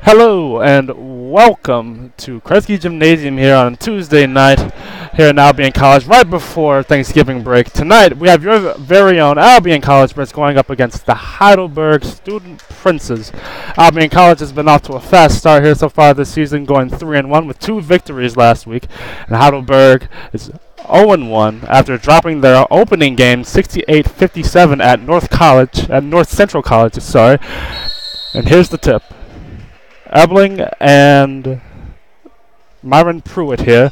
Hello and welcome to Kresge Gymnasium here on Tuesday night here in Albion College, right before Thanksgiving break. Tonight we have your very own Albion College Brits going up against the Heidelberg Student Princes. Albion College has been off to a fast start here so far this season, going 3-1 with 2 victories last week, and Heidelberg is 0-1 after dropping their opening game 68-57 at North Central College, sorry. And here's the tip. Ebling and Myron Pruitt here.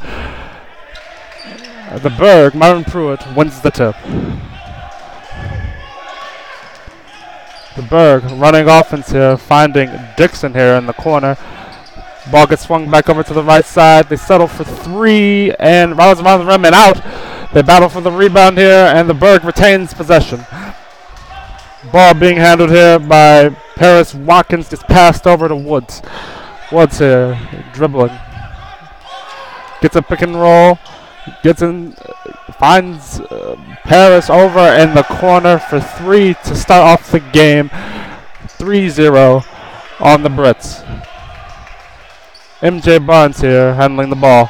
Myron Pruitt wins the tip. The Berg running offense here, finding Dixon here in the corner. Ball gets swung back over to the right side. They settle for 3 and rounds around the rim and out. They battle for the rebound here, and the Berg retains possession. Ball being handled here by Paris Watkins, gets passed over to Woods. Woods here, dribbling. Gets a pick and roll. Gets in, finds Paris over in the corner for 3 to start off the game. 3-0 on the Brits. MJ Barnes here, handling the ball.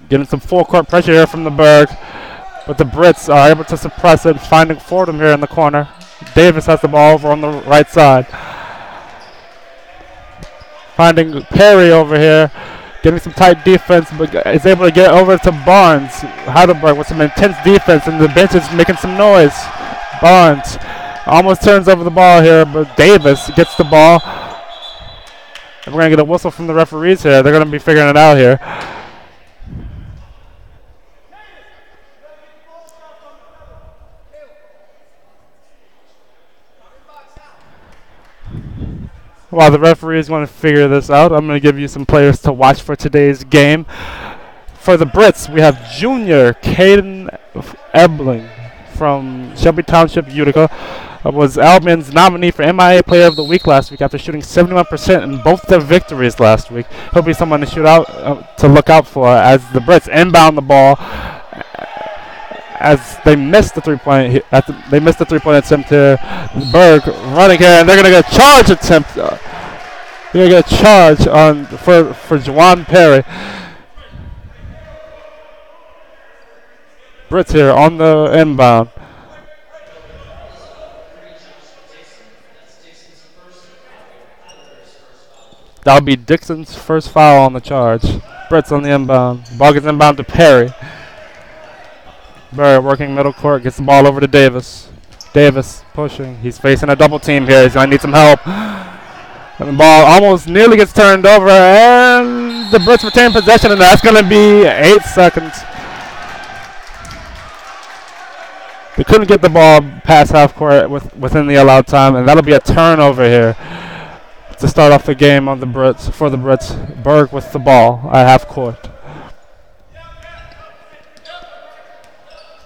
Getting some full court pressure here from the Berg. But the Brits are able to suppress it, finding Fordham here in the corner. Davis has the ball over on the right side. Finding Perry over here, getting some tight defense, but is able to get over to Barnes. Heidelberg with some intense defense, and the bench is making some noise. Barnes almost turns over the ball here, but Davis gets the ball. And we're going to get a whistle from the referees here. They're going to be figuring it out here. While the referees want to figure this out, I'm going to give you some players to watch for today's game. For the Brits, we have junior Caden Ebling from Shelby Township, Utica. Was Albion's nominee for MIA Player of the Week last week after shooting 71% in both their victories last week. He'll be someone to look out for as the Brits inbound the ball. As they missed the three-point attempt here. Berg running here, and they're going to get a charge attempt. They're going to get a charge on for Juwan Perry. Brits here on the inbound. That'll be Dixon's first foul on the charge. Brits on the inbound. Ball gets inbound to Perry. Berg working middle court, gets the ball over to Davis. Davis pushing. He's facing a double team here. He's going to need some help. And the ball almost nearly gets turned over, and the Brits retain possession, and that's going to be 8 seconds. They couldn't get the ball past half court within the allowed time, and that'll be a turnover here to start off the game on the Brits for the Brits. Berg with the ball at half court.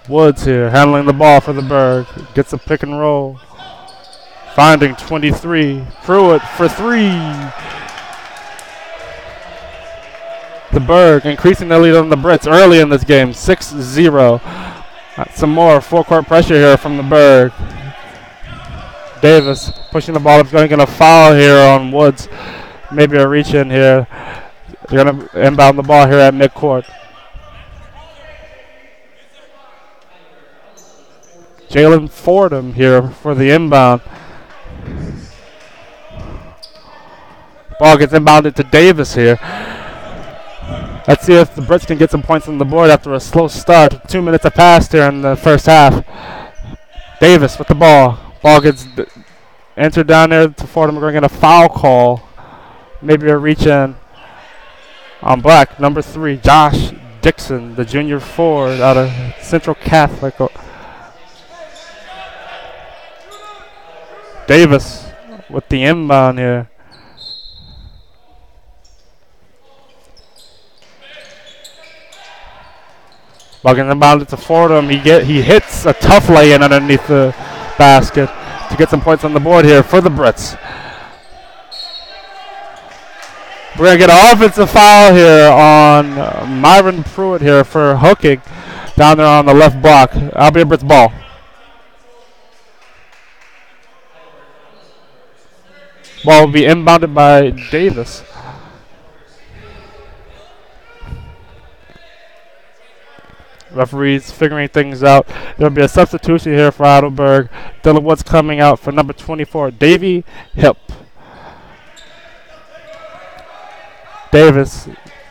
Woods here, handling the ball for the Berg. Gets a pick and roll. Finding 23. Pruitt for 3. The Berg increasing their lead on the Brits early in this game, 6-0. Some more full court pressure here from the Berg. Davis pushing the ball up, going to get a foul here on Woods. Maybe a reach in here. They're going to inbound the ball here at midcourt. Jalen Fordham here for the inbound. Ball gets inbounded to Davis here. Let's see if the Brits can get some points on the board after a slow start. 2 minutes have passed here in the first half. Davis with the ball. Ball gets entered down there to Fordham. We're going to get a foul call. Maybe a reach in on Black. Number 3, Josh Dixon, the junior forward out of Central Catholic. Davis with the inbound here. Bugging inbounded to Fordham. He hits a tough lay-in underneath the basket to get some points on the board here for the Brits. We're going to get an offensive foul here on Myron Pruitt here for hooking down there on the left block. Albion Brits ball. Ball will be inbounded by Davis. Referees figuring things out. There will be a substitution here for Heidelberg. Dylan Woods coming out for number 24, Davey Hip. Davis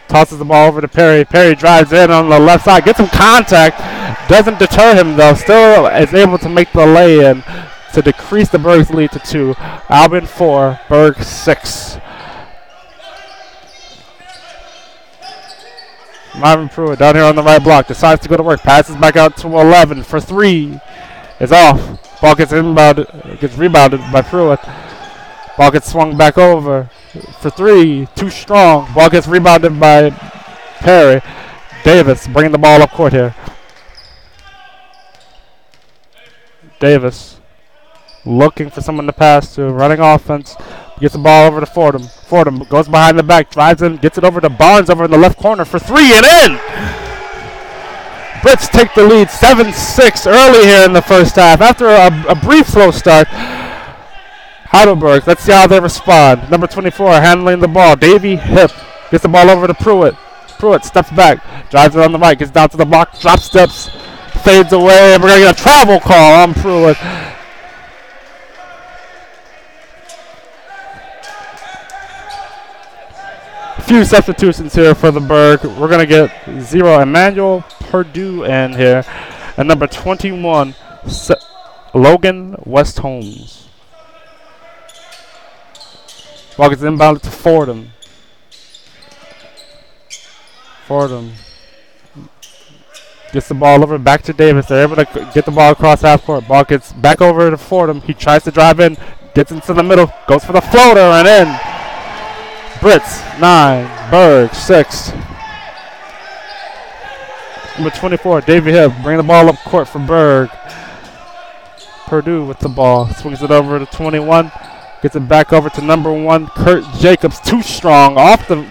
tosses the ball over to Perry. Perry drives in on the left side, gets some contact. Doesn't deter him though. Still is able to make the lay-in to decrease the Berg's lead to 2. Albion 4, Berg 6. Marvin Pruitt down here on the right block. Decides to go to work. Passes back out to 11 for 3. Is off. Ball gets rebounded by Pruitt. Ball gets swung back over for 3. Too strong. Ball gets rebounded by Perry. Davis bringing the ball up court here. Davis looking for someone to pass to. Running offense. Gets the ball over to Fordham. Fordham goes behind the back, drives in, gets it over to Barnes over in the left corner for 3 and in! Brits take the lead 7-6 early here in the first half. After a brief slow start, Heidelberg, let's see how they respond. Number 24 handling the ball. Davey Hip gets the ball over to Pruitt. Pruitt steps back, drives it on the right, gets down to the block, drop steps, fades away, and we're going to get a travel call on Pruitt. Few substitutions here for the Berg. We're going to get 0 Emmanuel Purdue in here. And number 21, Logan West Holmes. Ball gets inbounded to Fordham. Fordham gets the ball over back to Davis. They're able to get the ball across half court. Ball gets back over to Fordham. He tries to drive in, gets into the middle, goes for the floater and in. Brits 9, Berg 6. Number 24, Davey Hibb, bring the ball up court for Berg. Purdue with the ball, swings it over to 21, gets it back over to number 1, Kurt Jacobs, too strong, off the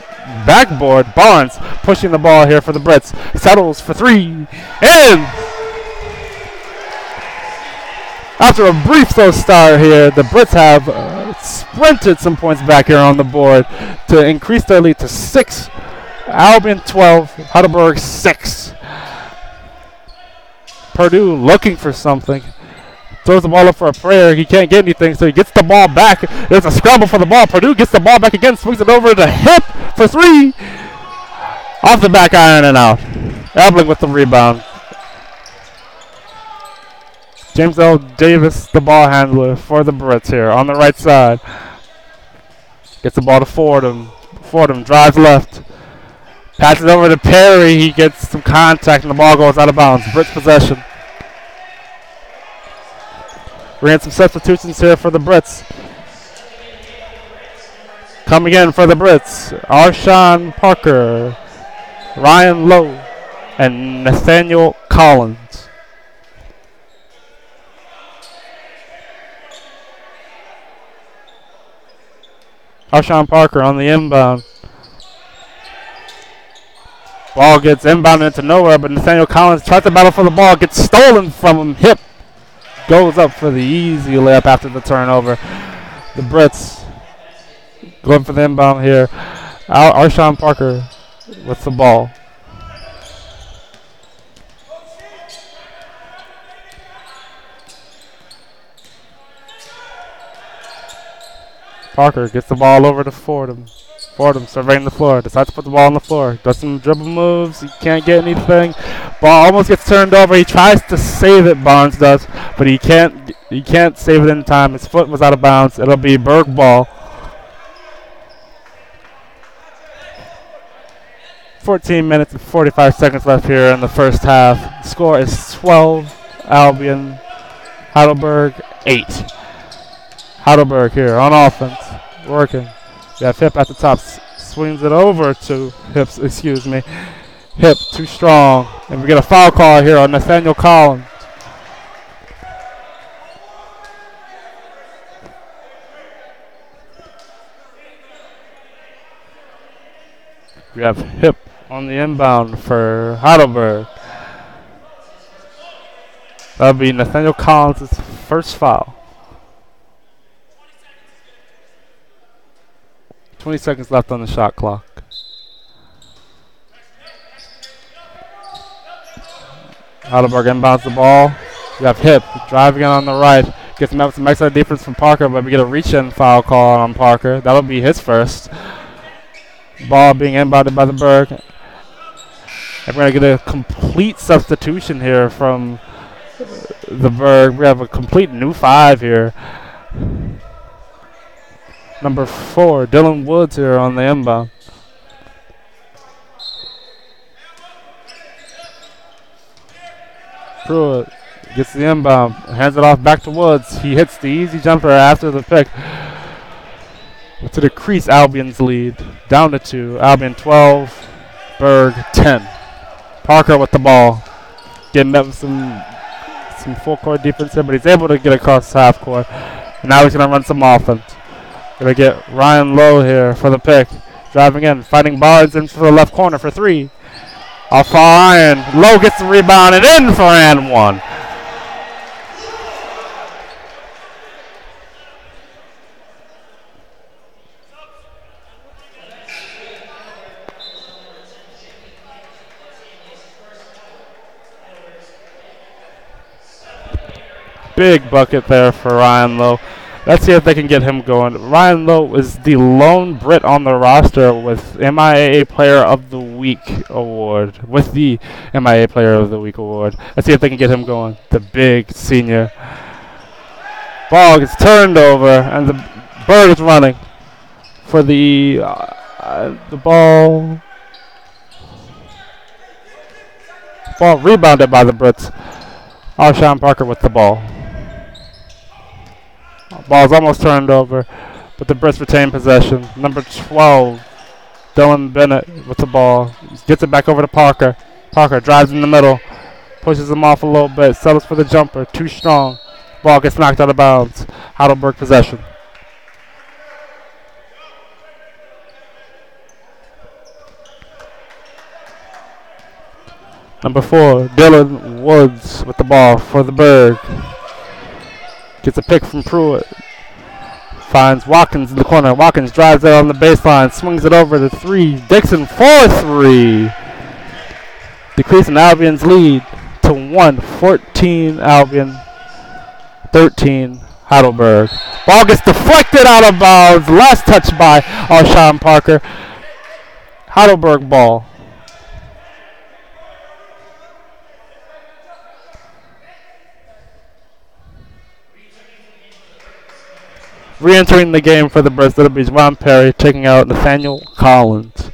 backboard. Barnes pushing the ball here for the Brits, settles for 3, in! After a brief slow start here, the Brits have sprinted some points back here on the board to increase their lead to 6. Albion 12, Heidelberg 6. Purdue looking for something. Throws the ball up for a prayer. He can't get anything, so he gets the ball back. There's a scramble for the ball. Purdue gets the ball back again, swings it over to Hip for 3. Off the back iron and out. Ebling with the rebound. James L. Davis, the ball handler for the Brits here on the right side. Gets the ball to Fordham. Fordham drives left. Passes over to Perry. He gets some contact and the ball goes out of bounds. Brits possession. We had some substitutions here for the Brits. Coming in for the Brits, Arshawn Parker, Ryan Lowe, and Nathaniel Collins. Arshawn Parker on the inbound. Ball gets inbounded into nowhere, but Nathaniel Collins tries to battle for the ball, gets stolen from him. Hip goes up for the easy layup after the turnover. The Brits going for the inbound here. Arshawn Parker with the ball. Parker gets the ball over to Fordham. Fordham surveying the floor. Decides to put the ball on the floor. Does some dribble moves. He can't get anything. Ball almost gets turned over. He tries to save it, Barnes does, but he can't save it in time. His foot was out of bounds. It'll be Berg ball. 14 minutes and 45 seconds left here in the first half. The score is 12 Albion, Heidelberg 8. Heidelberg here on offense, working. We have Hip at the top, swings it over to Hip, Hip too strong. And we get a foul call here on Nathaniel Collins. We have Hip on the inbound for Heidelberg. That'll be Nathaniel Collins' first foul. 20 seconds left on the shot clock. Heidelberg inbounds the ball. You have Hip driving in on the right. Gets some extra defense from Parker, but we get a reach-in foul call on Parker. That'll be his first. Ball being inbounded by the Berg. And we're going to get a complete substitution here from the Berg. We have a complete new 5 here. Number 4, Dylan Woods here on the inbound. Pruitt gets the inbound, hands it off back to Woods. He hits the easy jumper after the pick to decrease Albion's lead. Down to 2. Albion 12, Berg 10. Parker with the ball. Getting up with some full court defense here, but he's able to get across half court. And now he's going to run some offense. Going to get Ryan Lowe here for the pick. Driving in, fighting Barnes in for the left corner for 3. Off far iron. Lowe gets the rebound and in for and 1. Big bucket there for Ryan Lowe. Let's see if they can get him going. Ryan Lowe is the lone Brit on the roster with MIAA Player of the Week award. With the MIAA Player of the Week award. Let's see if they can get him going. The big senior. Ball gets turned over, and the Berg is running for the ball. Ball rebounded by the Brits. Alshon Parker with the ball. Ball's almost turned over, but the Brits retain possession. Number 12, Dylan Bennett with the ball. Gets it back over to Parker. Parker drives in the middle, pushes him off a little bit, settles for the jumper. Too strong. Ball gets knocked out of bounds. Heidelberg possession. Number 4, Dylan Woods with the ball for the Berg. Gets a pick from Pruitt. Finds Watkins in the corner. Watkins drives it on the baseline. Swings it over to 3. Dixon for 3. Decreasing Albion's lead to 1. 14 Albion. 13 Heidelberg. Ball gets deflected out of bounds. Last touch by Alshon Parker. Heidelberg ball. Re-entering the game for the Brits, that'll be Ron Perry taking out Nathaniel Collins.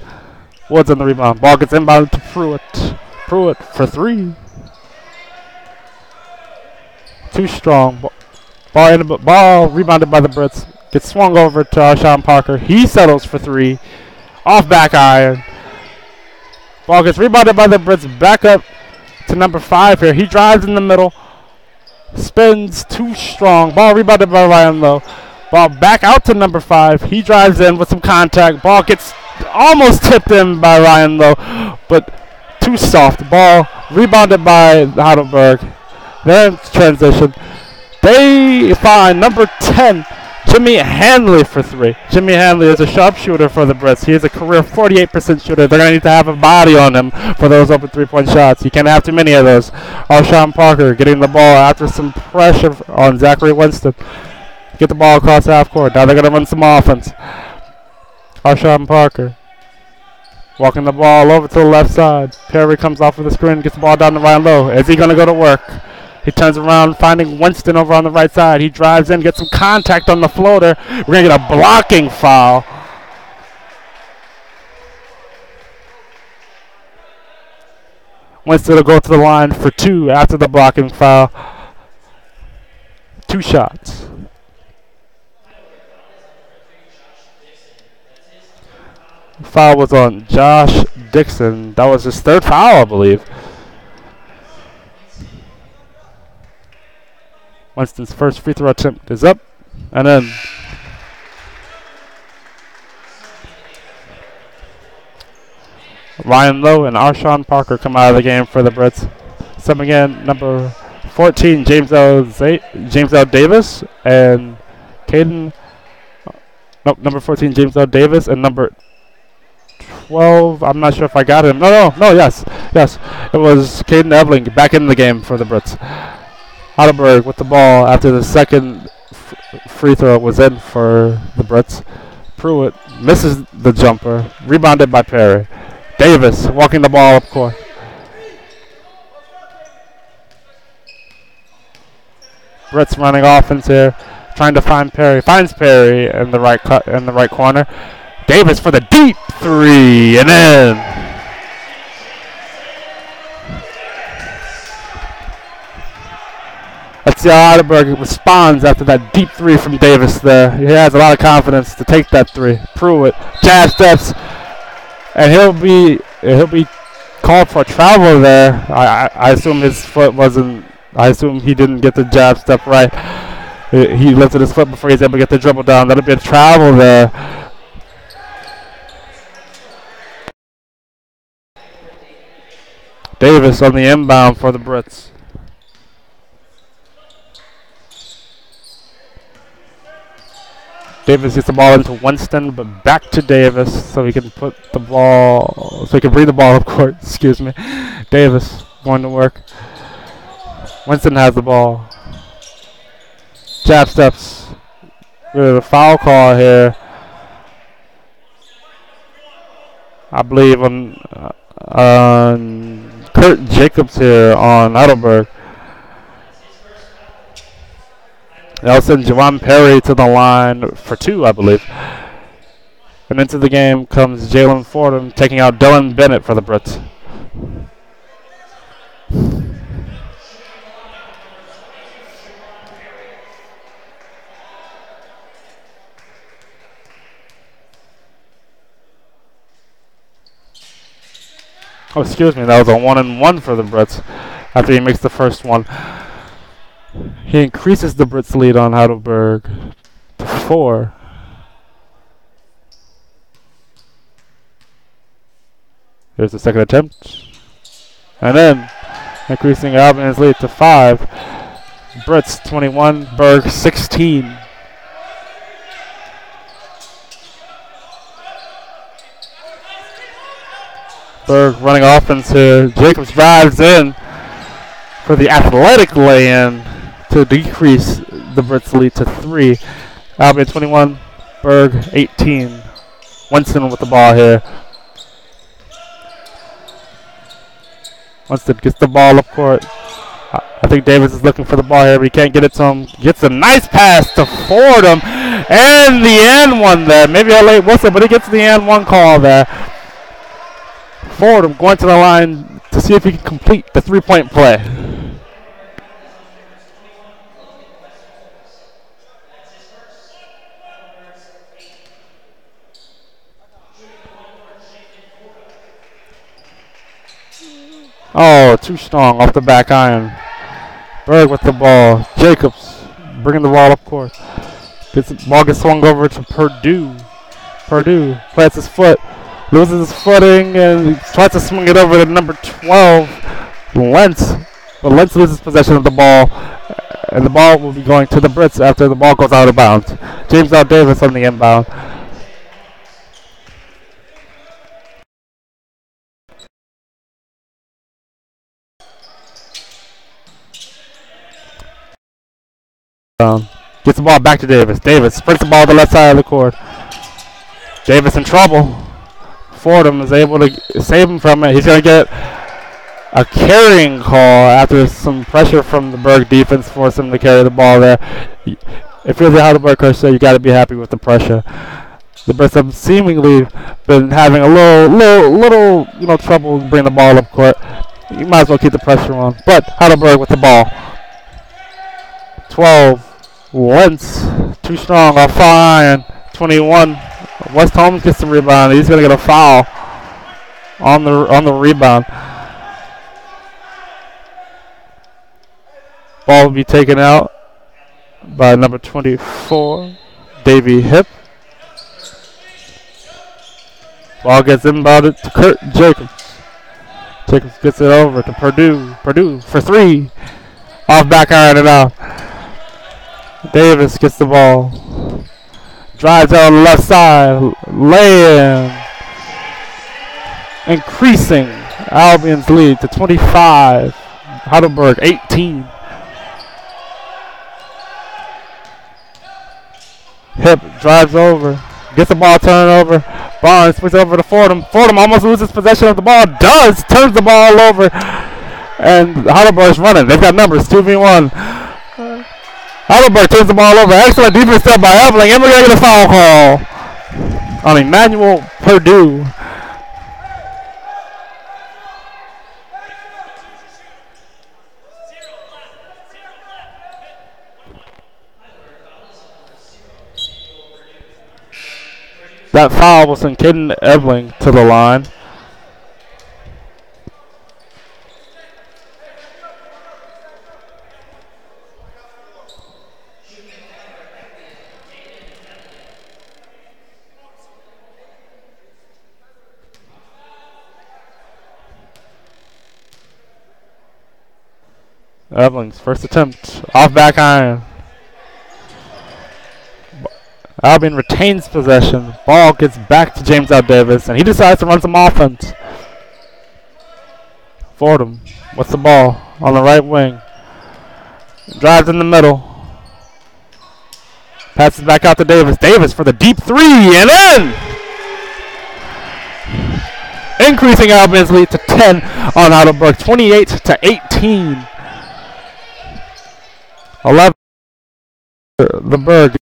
Woods on the rebound. Ball gets inbounded to Pruitt. Pruitt for 3. Too strong. Ball rebounded by the Brits. Gets swung over to Alshon Parker. He settles for 3. Off back iron. Ball gets rebounded by the Brits. Back up to number 5 here. He drives in the middle. Spins too strong. Ball rebounded by Ryan Lowe. Ball back out to number 5. He drives in with some contact. Ball gets almost tipped in by Ryan Lowe, but too soft. Ball rebounded by Heidelberg. Then transition. They find number 10, Jimmy Hanley for 3. Jimmy Hanley is a sharpshooter for the Brits. He is a career 48% shooter. They're going to need to have a body on him for those open 3-point shots. You can't have too many of those. Alshon Parker getting the ball after some pressure on Zachary Winston. Get the ball across half court. Now they're going to run some offense. Alshon Parker walking the ball over to the left side. Perry comes off of the screen, gets the ball down to Ryan Lowe. Is he going to go to work? He turns around, finding Winston over on the right side. He drives in, gets some contact on the floater. We're going to get a blocking foul. Winston will go to the line for 2 after the blocking foul. 2 shots. Foul was on Josh Dixon. That was his 3rd foul, I believe. Winston's first free throw attempt is up and in. Ryan Lowe and Alshon Parker come out of the game for the Brits. Subbing in number 14, James L. Davis, and Caden Nope, number 14, James L. Davis, and number 12, I'm not sure if I got him. No, yes. It was Caden Eveling back in the game for the Brits. Heidelberg with the ball after the second free throw was in for the Brits. Pruitt misses the jumper, rebounded by Perry. Davis walking the ball up court. Brits running offense here, trying to find Perry. Finds Perry in the right corner. Davis for the deep three, and in. Let's see how Heidelberg responds after that deep three from Davis there. He has a lot of confidence to take that three. Pruitt, jab steps, and he'll be called for travel there. I assume his foot wasn't. I assume he didn't get the jab step right. He lifted his foot before he's able to get the dribble down. That'll be a travel there. Davis on the inbound for the Brits. Davis gets the ball into Winston, but back to Davis so he can bring the ball up court. Excuse me. Davis going to work. Winston has the ball. Jab steps. We have a foul call here. I believe on Kurt Jacobs here on Heidelberg. They'll send Javon Perry to the line for 2, I believe. And into the game comes Jalen Fordham taking out Dylan Bennett for the Brits. Oh, excuse me, that was a 1-and-1 for the Brits after he makes the first one. He increases the Brits' lead on Heidelberg to 4. Here's the second attempt. And then increasing Albion's lead to 5. Brits 21, Berg 16. Berg running offense here. Jacobs drives in for the athletic lay-in to decrease the Brits' lead to 3. Albion 21, Berg 18. Winston with the ball here. Winston gets the ball up court. I think Davis is looking for the ball here, but he can't get it to him. Gets a nice pass to Fordham. And the and one there. Maybe a late whistle, but he gets the and one call there. Fordham going to the line to see if he can complete the three-point play. Oh, too strong off the back iron. Berg with the ball. Jacobs bringing the ball up court. Ball gets swung over to Purdue. Purdue plants his foot, loses his footing, and tries to swing it over to number 12, Lentz. But Lentz loses possession of the ball, and the ball will be going to the Brits after the ball goes out of bounds. James L. Davis on the inbound. Gets the ball back to Davis. Davis sprints the ball to the left side of the court. Davis in trouble. Fordham is able to save him from it. He's going to get a carrying call after some pressure from the Berg defense forced him to carry the ball there. If you're the Heidelberg coach, you got to be happy with the pressure. The Brits have seemingly been having a little trouble bringing the ball up court. You might as well keep the pressure on. But Heidelberg with the ball. 12. Lentz too strong off iron. 21. West Holmes gets the rebound. He's going to get a foul on the rebound. Ball will be taken out by number 24, Davey Hip. Ball gets inbounded to Kurt Jacobs. Jacobs gets it over to Purdue. Purdue for 3. Off back iron and out. Davis gets the ball. drives out on the left side, lay-in, increasing Albion's lead to 25. Heidelberg 18. Hip drives over, gets the ball turned over. Barnes switches over to Fordham. Fordham almost loses possession of the ball. Turns the ball over. And Heidelberg's running. They've got numbers, 2v1. Heidelberg turns the ball over. Excellent defense there by Eveling. And we're going to get a foul call on Emmanuel Purdue. That foul will send Caden Eveling to the line. Eveling's first attempt, off back iron. Albion retains possession. Ball gets back to James L. Davis, and he decides to run some offense. Fordham with the ball on the right wing. Drives in the middle. Passes back out to Davis. Davis for the deep three, and in! Increasing Albion's lead to 10 on Heidelberg, 28 to 18. 11. The Berg.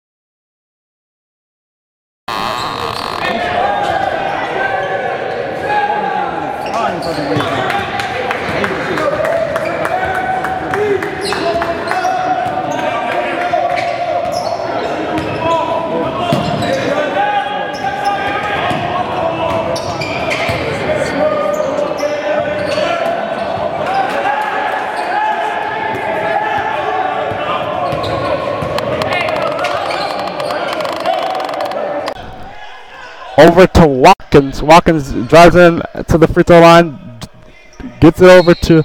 Over to Watkins. Watkins drives in to the free throw line. Gets it over to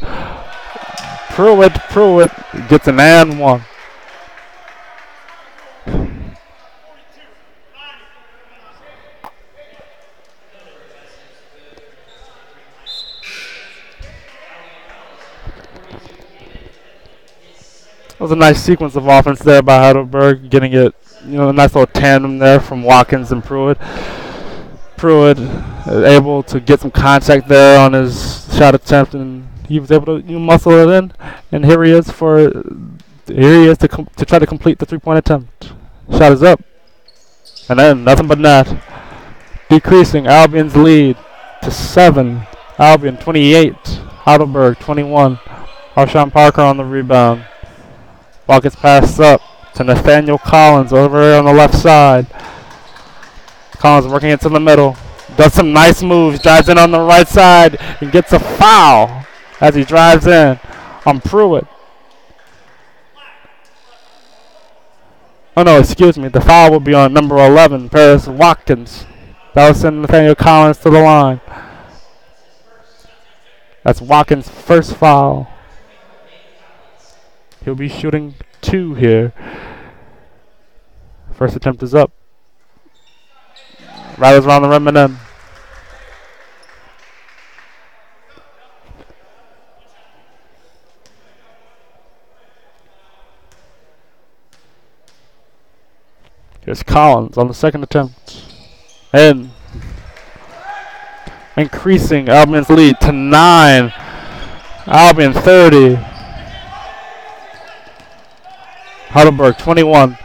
Pruitt. Pruitt gets an and one. That was a nice sequence of offense there by Heidelberg, getting it, a nice little tandem there from Watkins and Pruitt. Pruitt able to get some contact there on his shot attempt, and he was able to muscle it in. And here he is to try to complete the three-point attempt. Shot is up, and then nothing but net, decreasing Albion's lead to 7. Albion 28, Heidelberg 21. Harshawn Parker on the rebound. Ball gets passed up to Nathaniel Collins over there on the left side. Collins working into the middle. Does some nice moves. Drives in on the right side and gets a foul as he drives in on Pruitt. Oh no, excuse me. The foul will be on number 11, Paris Watkins. That will send Nathaniel Collins to the line. That's Watkins' first foul. He'll be shooting 2 here. First attempt is up. Rattles around the rim and in. Here's Collins on the second attempt. And increasing Albion's lead to 9. Albion 30. Heidelberg 21.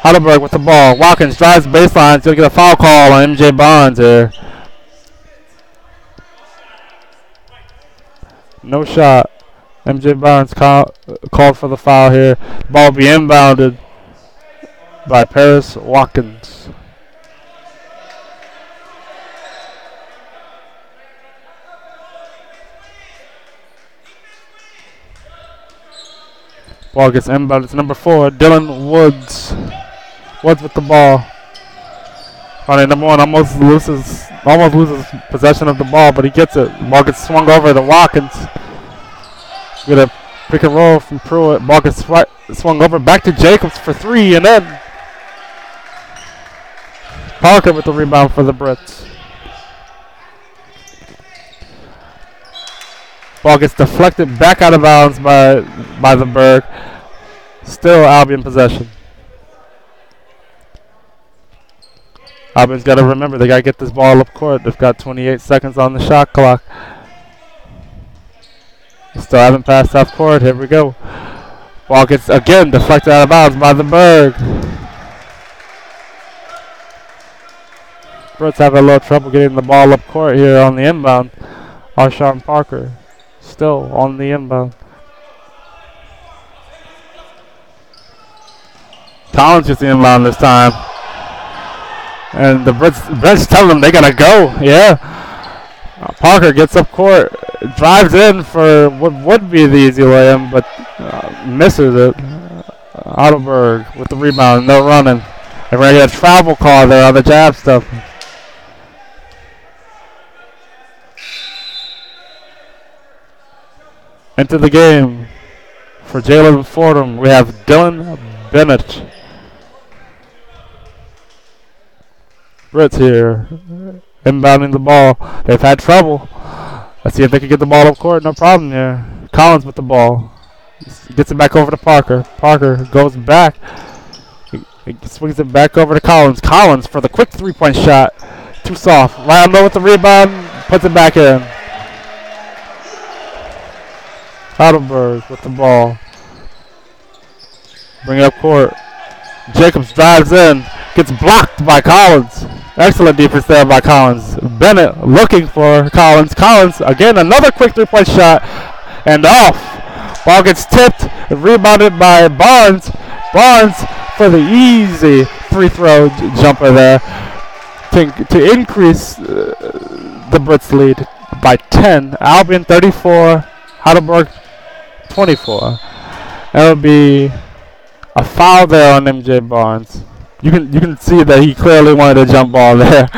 Heidelberg with the ball. Watkins drives baseline. He's going to get a foul call on MJ Barnes here. No shot. MJ Barnes called for the foul here. Ball will be inbounded by Paris Watkins. Ball gets inbounded. It's number 4, Dylan Woods. Woods with the ball. Funny, number 1 almost loses possession of the ball, but he gets it. The ball gets swung over to Watkins. Get a pick and roll from Pruitt. Ball gets swung over back to Jacobs for 3, and then Parker with the rebound for the Brits. Ball gets deflected back out of bounds by the Berg. Still Albion possession. Albion's got to remember they got to get this ball up court. They've got 28 seconds on the shot clock. Still haven't passed half court. Here we go. Ball gets again deflected out of bounds by the Berg. Brits having a little trouble getting the ball up court here on the inbound. Arshawn Parker still on the inbound. Collins gets the inbound this time. And the Brits tell them they gotta go. Yeah. Parker gets up court, drives in for what would be the easy lay-in, but misses it. Heidelberg with the rebound, no running. And we're gonna get a travel call there on the jab stuff. Into the game for Jalen Fordham, we have Dylan Bennett. Brits here, inbounding the ball. They've had trouble. Let's see if they can get the ball up court. No problem here. Collins with the ball. Gets it back over to Parker. Parker goes back. He swings it back over to Collins. Collins for the quick three-point shot. Too soft. Right low with the rebound. Puts it back in. Heidelberg with the ball. Bring it up court. Jacobs drives in. Gets blocked by Collins. Excellent defense there by Collins. Bennett looking for Collins. Collins, again, another quick three-point shot. And off. Ball gets tipped. Rebounded by Barnes. Barnes for the easy free throw jumper there. To increase the Brits lead by 10. Albion 34. Heidelberg 24. That would be a foul there on MJ Barnes. You can see that he clearly wanted a jump ball there.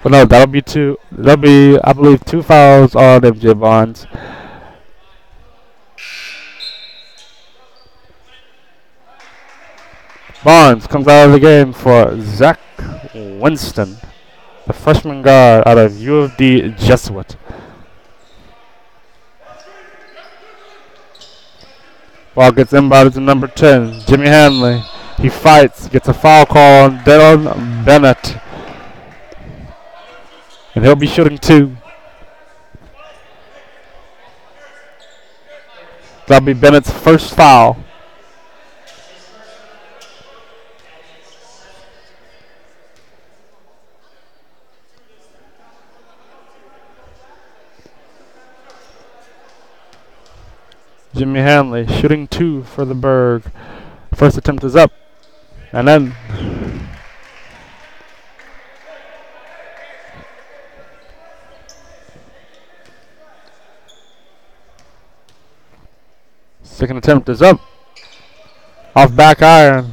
But no, that'll be I believe 2 fouls on MJ Barnes. Barnes comes out of the game for Zach Winston, the freshman guard out of U of D Jesuit. Ball gets inbounded to number 10, Jimmy Hanley. He fights, gets a foul call on Dylan Bennett. And he'll be shooting 2. That'll be Bennett's first foul. Jimmy Hanley shooting 2 for the Berg. First attempt is up. And then second attempt is up. Off back iron.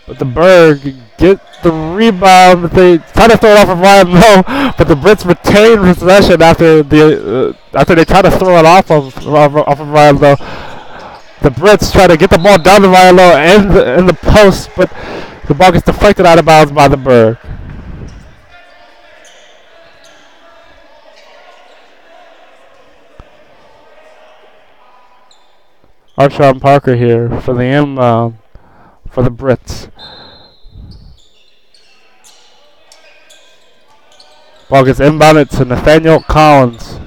But the Berg get the rebound. But they try to throw it off of Ryan Lowe, but the Brits retain possession after they try to throw it off of Ryan Lowe. The Brits try to get the ball down to Ryan Lowe in the post, but the ball gets deflected out of bounds by the Berg. Arshawn Parker here for the inbound for the Brits. Ball gets inbounded to Nathaniel Collins.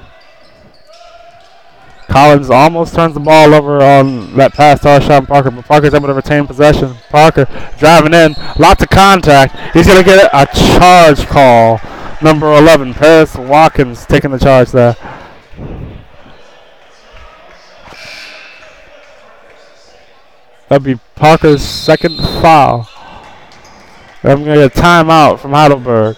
Collins almost turns the ball over on that pass to Arshawn Parker, but Parker's able to retain possession. Parker driving in, lots of contact. He's going to get a charge call. Number 11, Paris Watkins taking the charge there. That'll be Parker's second foul. I'm going to get a timeout from Heidelberg.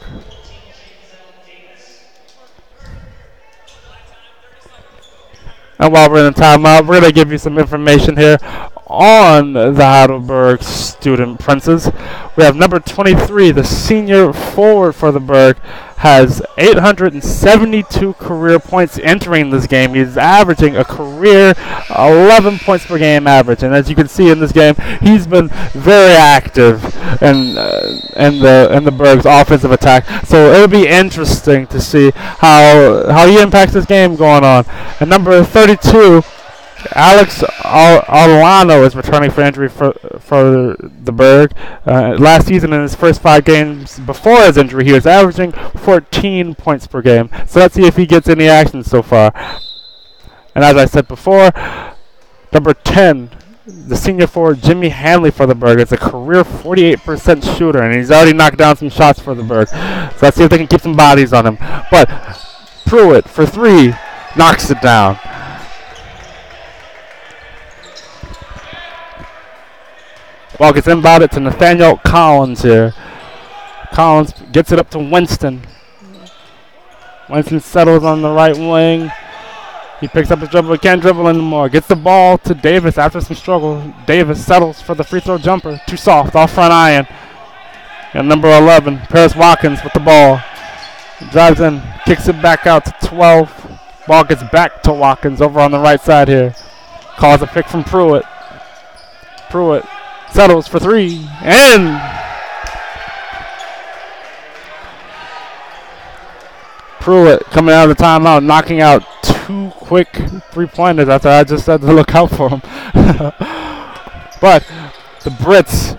And while we're in the timeout, we're going to give you some information here on the Heidelberg Student Princes. We have number 23, the senior forward for the Berg, has 872 career points entering this game. He's averaging a career 11 points per game average, and as you can see in this game, he's been very active in the Berg's offensive attack. So it'll be interesting to see how he impacts this game going on. And number 32. Alex Alano is returning for injury for the Berg. Last season, in his first 5 games before his injury, he was averaging 14 points per game. So let's see if he gets any action so far. And as I said before, number 10, the senior forward Jimmy Hanley for the Berg is a career 48% shooter, and he's already knocked down some shots for the Berg. So let's see if they can keep some bodies on him. But Pruitt for 3 knocks it down. Ball gets inbounded to Nathaniel Collins here. Collins gets it up to Winston. Winston settles on the right wing. He picks up his dribble. He can't dribble anymore. Gets the ball to Davis after some struggle. Davis settles for the free throw jumper. Too soft. Off front iron. And number 11, Paris Watkins with the ball. Drives in. Kicks it back out to 12. Ball gets back to Watkins over on the right side here. Calls a pick from Pruitt. Pruitt settles for 3, and Pruitt coming out of the timeout, knocking out 2 quick 3-pointers after I just said to look out for him. But the Brits,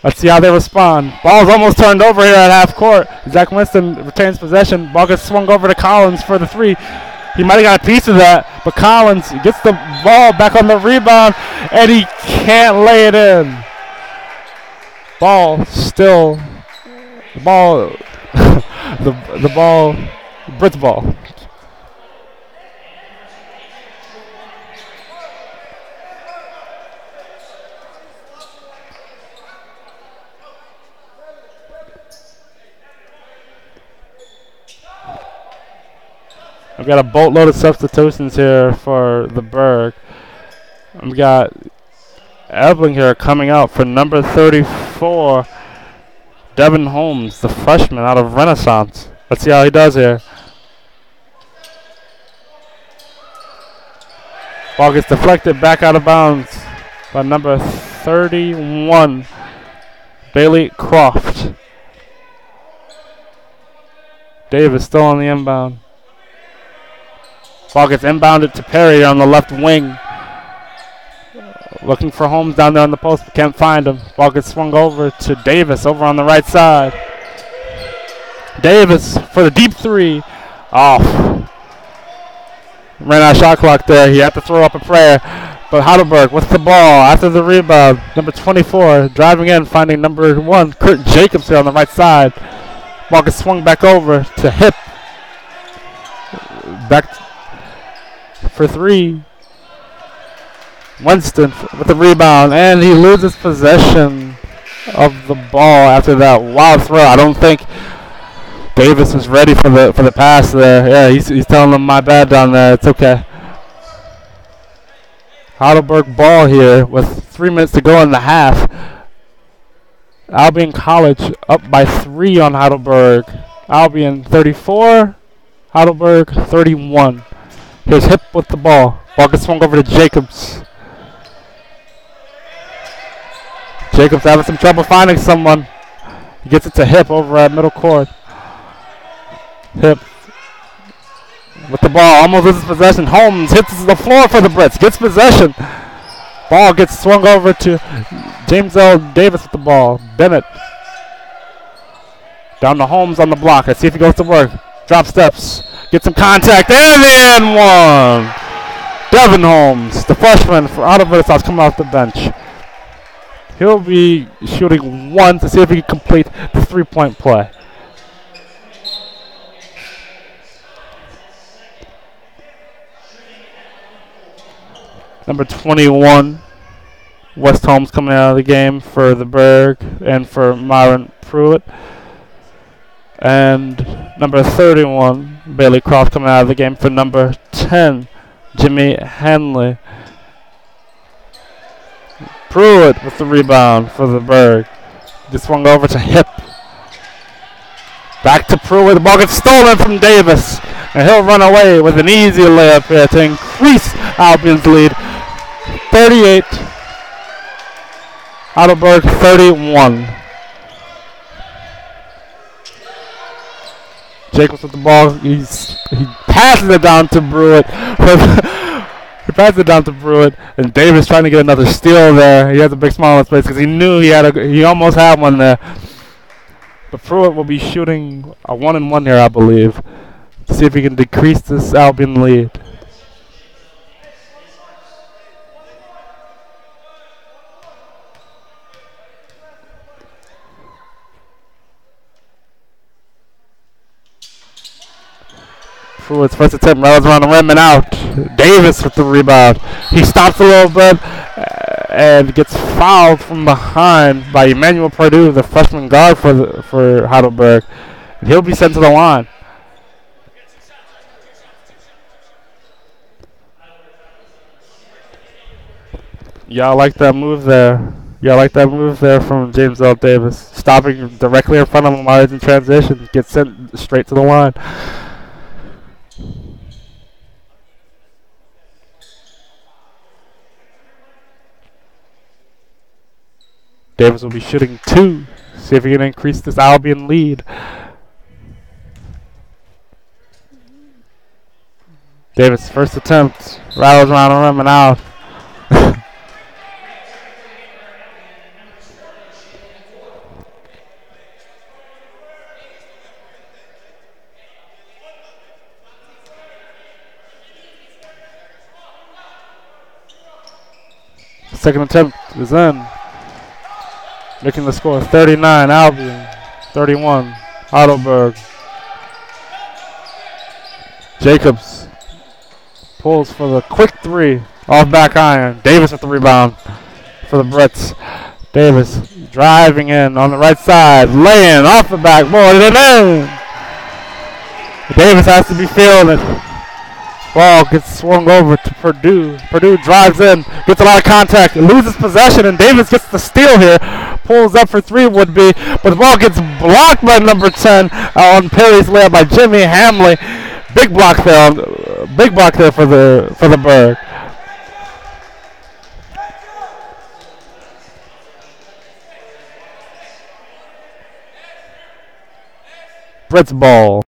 let's see how they respond. Ball's almost turned over here at half court. Zach Winston retains possession. Ball gets swung over to Collins for the 3. He might have got a piece of that, but Collins gets the ball back on the rebound, and he can't lay it in. Ball still, the ball, the ball, Brits ball. I've got a boatload of substitutions here for the Berg. I've got Ebling here coming out for number 34, Devin Holmes, the freshman out of Renaissance. Let's see how he does here. Ball gets deflected back out of bounds by number 31, Bailey Croft. Davis still on the inbound. Ball gets inbounded to Perry on the left wing. Looking for Holmes down there on the post, but can't find him. Ball gets swung over to Davis over on the right side. Davis for the deep 3. Off. Ran out of shot clock there. He had to throw up a prayer. But Heidelberg with the ball after the rebound. Number 24 driving in, finding number 1, Kurt Jacobs here on the right side. Ball gets swung back over to Hip. Back for 3. Winston with the rebound, and he loses possession of the ball after that wild throw. I don't think Davis was ready for the pass there. Yeah, he's telling them my bad down there. It's okay. Heidelberg ball here with 3 minutes to go in the half. Albion College up by 3 on Heidelberg. Albion 34, Heidelberg 31. Here's Hip with the ball. Ball gets swung over to Jacobs. Jacobs having some trouble finding someone. He gets it to Hip over at middle court. Hip with the ball, almost loses possession. Holmes hits the floor for the Brits, gets possession. Ball gets swung over to James L. Davis with the ball. Bennett down to Holmes on the block. Let's see if he goes to work. Drop steps, gets some contact, and the end one. Devin Holmes, the freshman out of Renaissance, coming off the bench. He'll be shooting 1 to see if he can complete the 3-point play. Number 21, West Holmes coming out of the game for the Berg and for Myron Pruitt. And number 31, Bailey Croft coming out of the game for number 10, Jimmy Hanley. Pruitt with the rebound for the Berg. Just swung over to Hip. Back to Pruitt. The ball gets stolen from Davis. And he'll run away with an easy layup here to increase Albion's lead. 38. Heidelberg 31. Jacobs with the ball. He passes it down to Pruitt. He passes it down to Pruitt, and Davis trying to get another steal there. He has a big smile on his face because he knew he almost had one there. But Pruitt will be shooting a 1-and-1 here, I believe, to see if he can decrease this Albion lead. Pruitt's first attempt, rattles around the rim and out. Davis with the rebound. He stops a little bit and gets fouled from behind by Emmanuel Purdue, the freshman guard for Heidelberg. And he'll be sent to the line. Y'all like that move there. Y'all like that move there from James L. Davis. Stopping directly in front of him while he's in transition. Gets sent straight to the line. Davis will be shooting 2. See if he can increase this Albion lead. Davis, first attempt. Rattles around the rim and out. Second attempt is in. Making the score 39 Albion, 31 Heidelberg. Jacobs pulls for the quick 3 off back iron. Davis with the rebound for the Brits. Davis driving in on the right side, laying off the backboard and in. Davis has to be feeling it. Ball gets swung over to Purdue. Purdue drives in, gets a lot of contact, loses possession, and Davis gets the steal here. Pulls up for 3 would be, but the ball gets blocked by number 10 on Perry's layup by Jimmy Hanley. Big block there for the Berg. Brett's ball.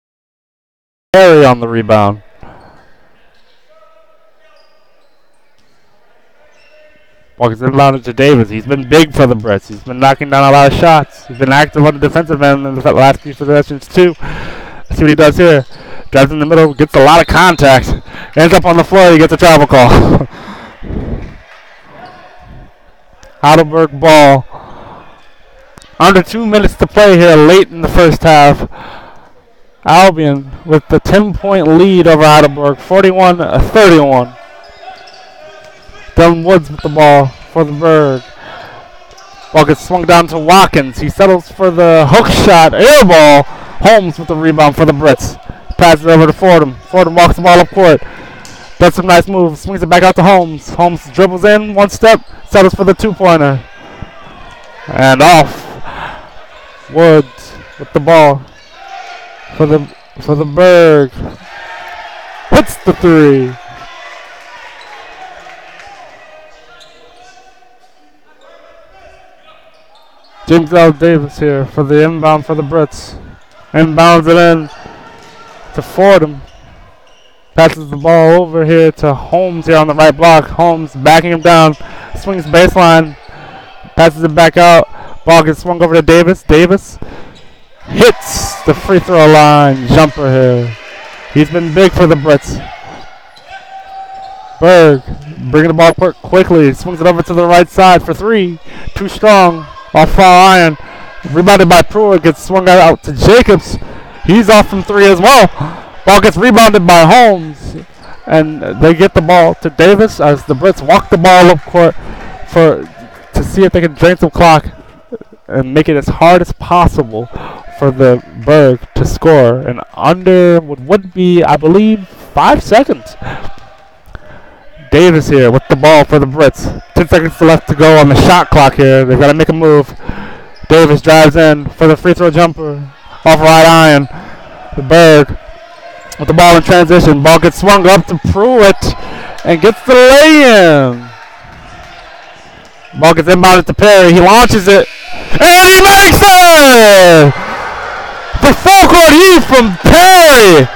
Perry on the rebound. Ball gets inbounded to Davis. He's been big for the Brits. He's been knocking down a lot of shots. He's been active on the defensive end in the last few possessions too. Let's see what he does here. Drives in the middle, gets a lot of contact. Ends up on the floor, he gets a travel call. Heidelberg ball. Under 2 minutes to play here late in the first half. Albion with the 10-point lead over Heidelberg, 41-31. Dylan Woods with the ball for the Berg. Ball gets swung down to Watkins. He settles for the hook shot. Air ball. Holmes with the rebound for the Brits. Passes over to Fordham. Fordham walks the ball up court. Does some nice moves. Swings it back out to Holmes. Holmes dribbles in 1 step. Settles for the 2-pointer. And off. Woods with the ball for the Berg. Hits the 3. James L. Davis here for the inbound for the Brits. Inbounds it in to Fordham. Passes the ball over here to Holmes here on the right block. Holmes backing him down. Swings baseline. Passes it back out. Ball gets swung over to Davis. Davis hits the free throw line. Jumper here. He's been big for the Brits. Berg bringing the ball quickly. Swings it over to the right side for 3. Too strong. Off foul iron. Rebounded by Pruitt. Gets swung out to Jacobs. He's off from 3 as well. Ball gets rebounded by Holmes. And they get the ball to Davis as the Brits walk the ball up court to see if they can drain some clock and make it as hard as possible for the Berg to score. And under what would be, I believe, 5 seconds. Davis here with the ball for the Brits. 10 seconds left to go on the shot clock here. They've got to make a move. Davis drives in for the free throw jumper. off right iron. The Berg with the ball in transition. Ball gets swung up to Pruitt and gets the lay-in. Ball gets inbounded to Perry. He launches it. And he makes it! The full court heave from Perry!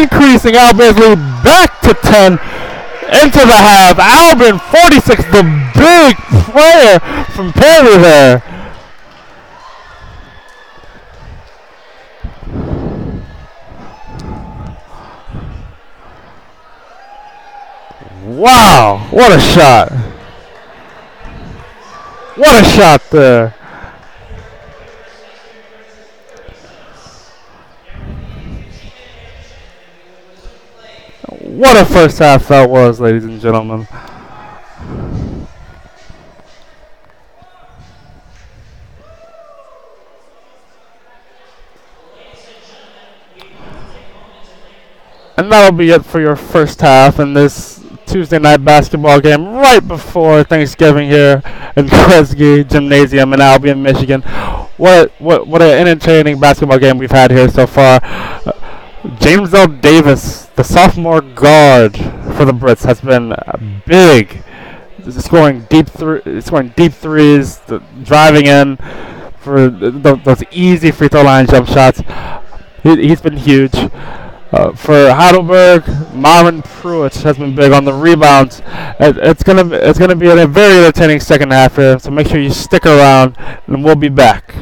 Increasing Albion's lead back to 10 into the half. Albion 46, the big player from Perry there. Wow, what a shot. What a shot there. What a first half that was, ladies and gentlemen. And that'll be it for your first half in this Tuesday night basketball game right before Thanksgiving here in Kresge Gymnasium in Albion, Michigan. What an entertaining basketball game we've had here so far. James L. Davis, the sophomore guard for the Brits, has been big, scoring deep threes, driving in for those easy free throw line jump shots. He's been huge. For Heidelberg, Myron Pruitt has been big on the rebounds. It's gonna be a very entertaining second half here. So make sure you stick around, and we'll be back.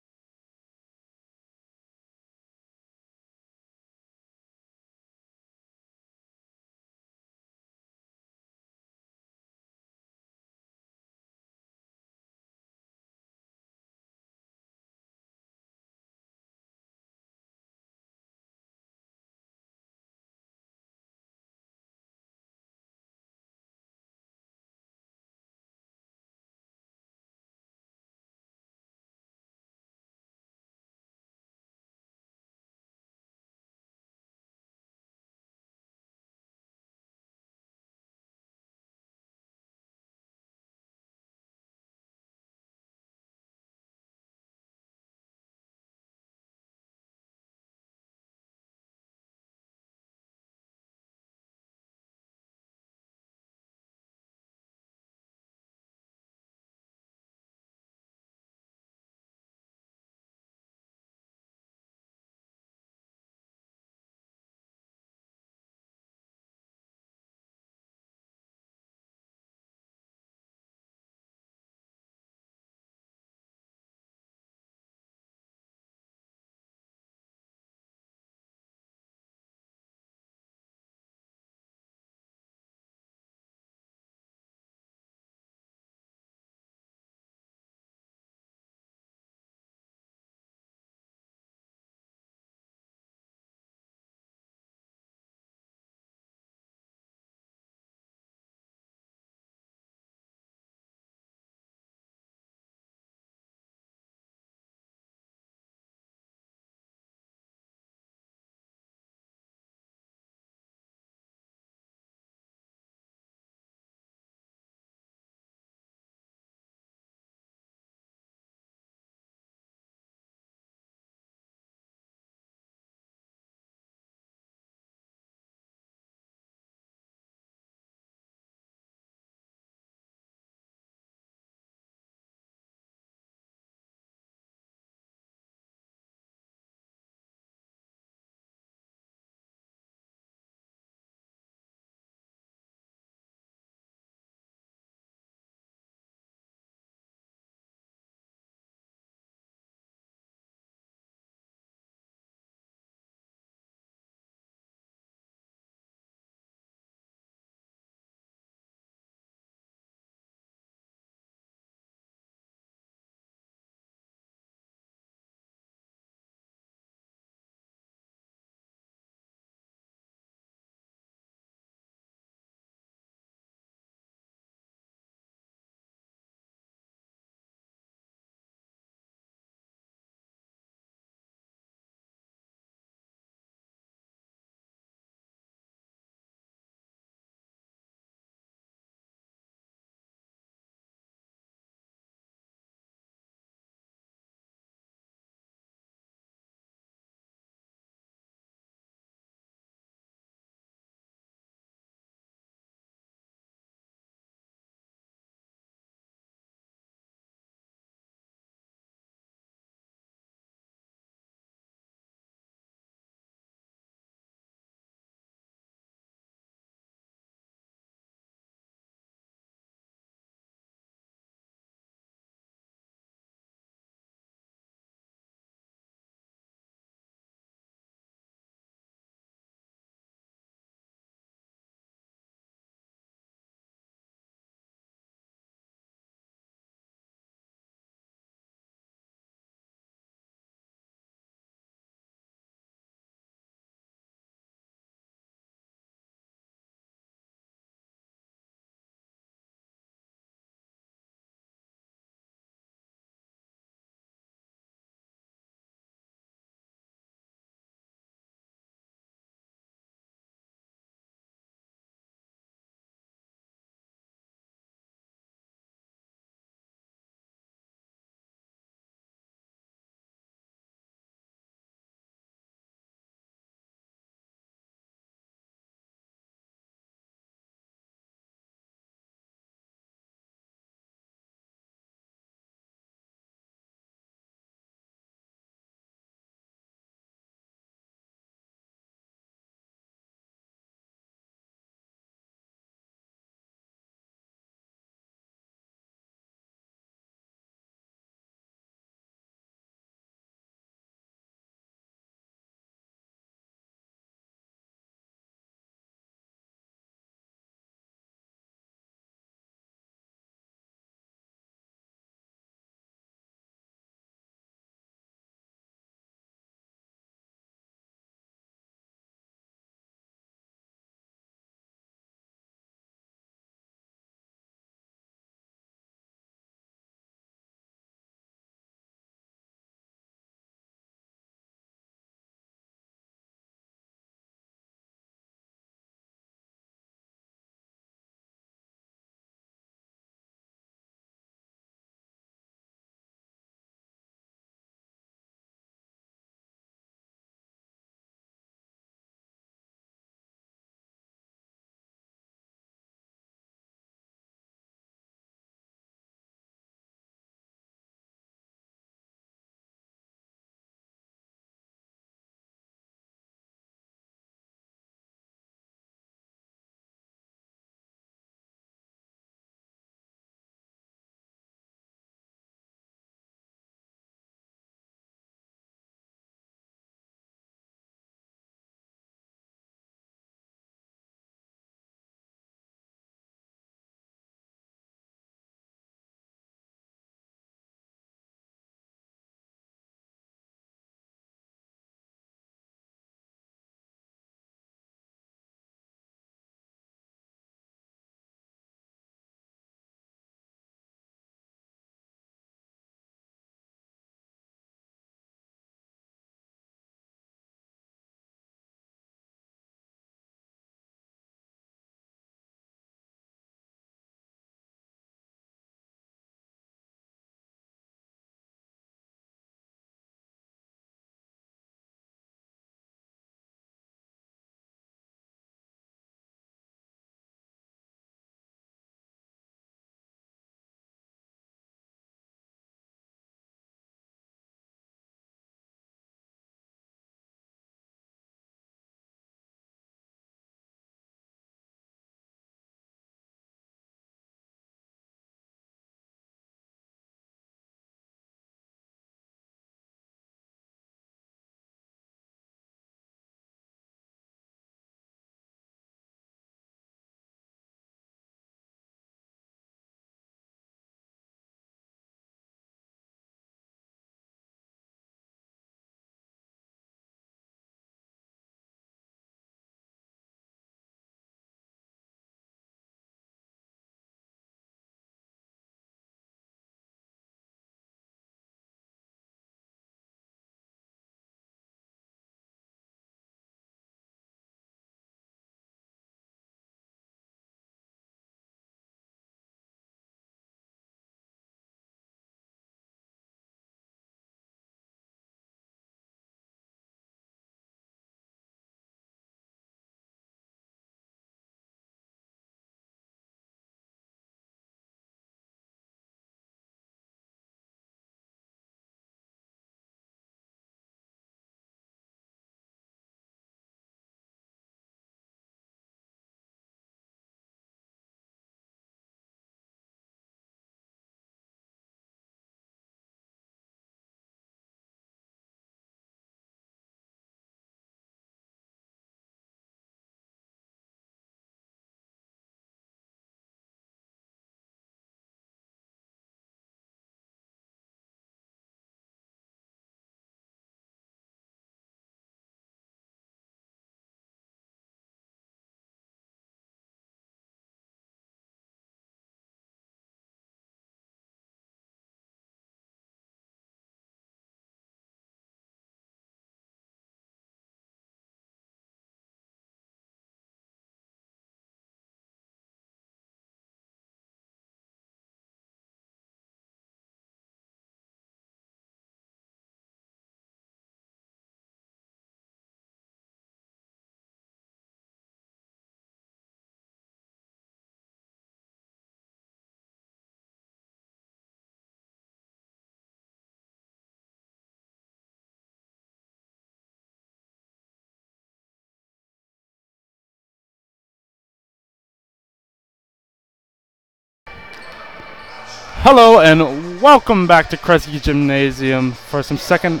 Hello and welcome back to Kresge Gymnasium for the second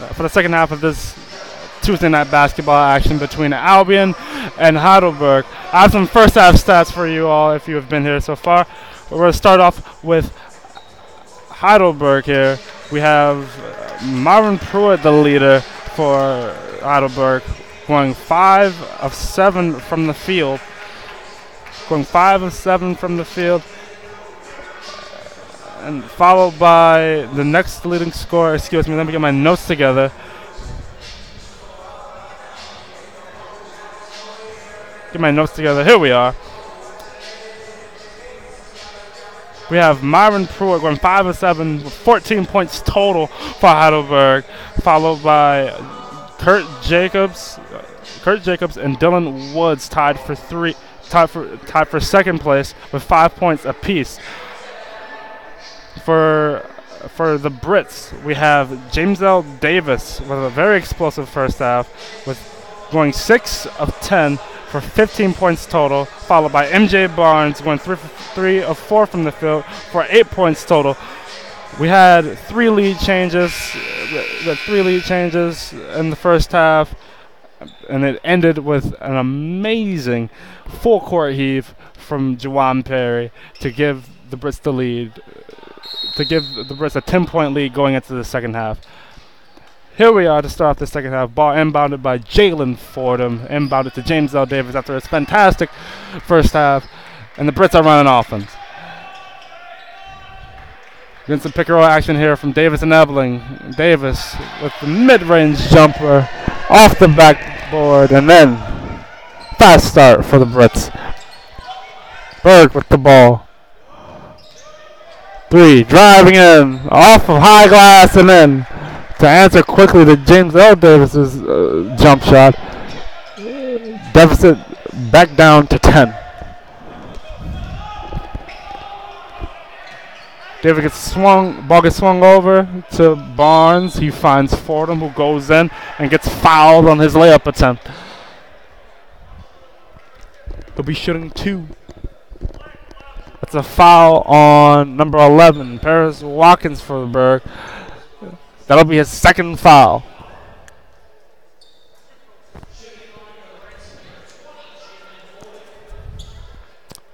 half of this Tuesday night basketball action between Albion and Heidelberg. I have some first half stats for you all if you have been here so far. We're going to start off with Heidelberg here. We have Marvin Pruitt, the leader for Heidelberg, going 5 of 7 from the field. And followed by the next leading scorer. Excuse me, let me get my notes together. Here we are. We have Myron Pruitt going 5 of 7 with 14 points total for Heidelberg, followed by Kurt Jacobs and Dylan Woods tied for second place with 5 points apiece. For the Brits, we have James L. Davis with a very explosive first half, with going 6 of 10 for 15 points total, followed by MJ Barnes going 3 of 4 from the field for 8 points total. We had 3 lead changes in the first half, and it ended with an amazing full court heave from Juwan Perry to give the Brits the lead. To give the Brits a 10-point lead going into the second half. Here we are to start off the second half. Ball inbounded by Jalen Fordham. Inbounded to James L. Davis after his fantastic first half. And the Brits are running offense. Getting some pick-and-roll action here from Davis and Ebling. Davis with the mid-range jumper off the backboard. And then fast start for the Brits. Berg with the ball. 3, driving in, off of high glass, and then to answer quickly to James L. Davis's jump shot. Deficit back down to 10. Ball gets swung over to Barnes. He finds Fordham, who goes in and gets fouled on his layup attempt. He'll be shooting 2. That's a foul on number 11, Paris Watkins for the Berg. That'll be his second foul.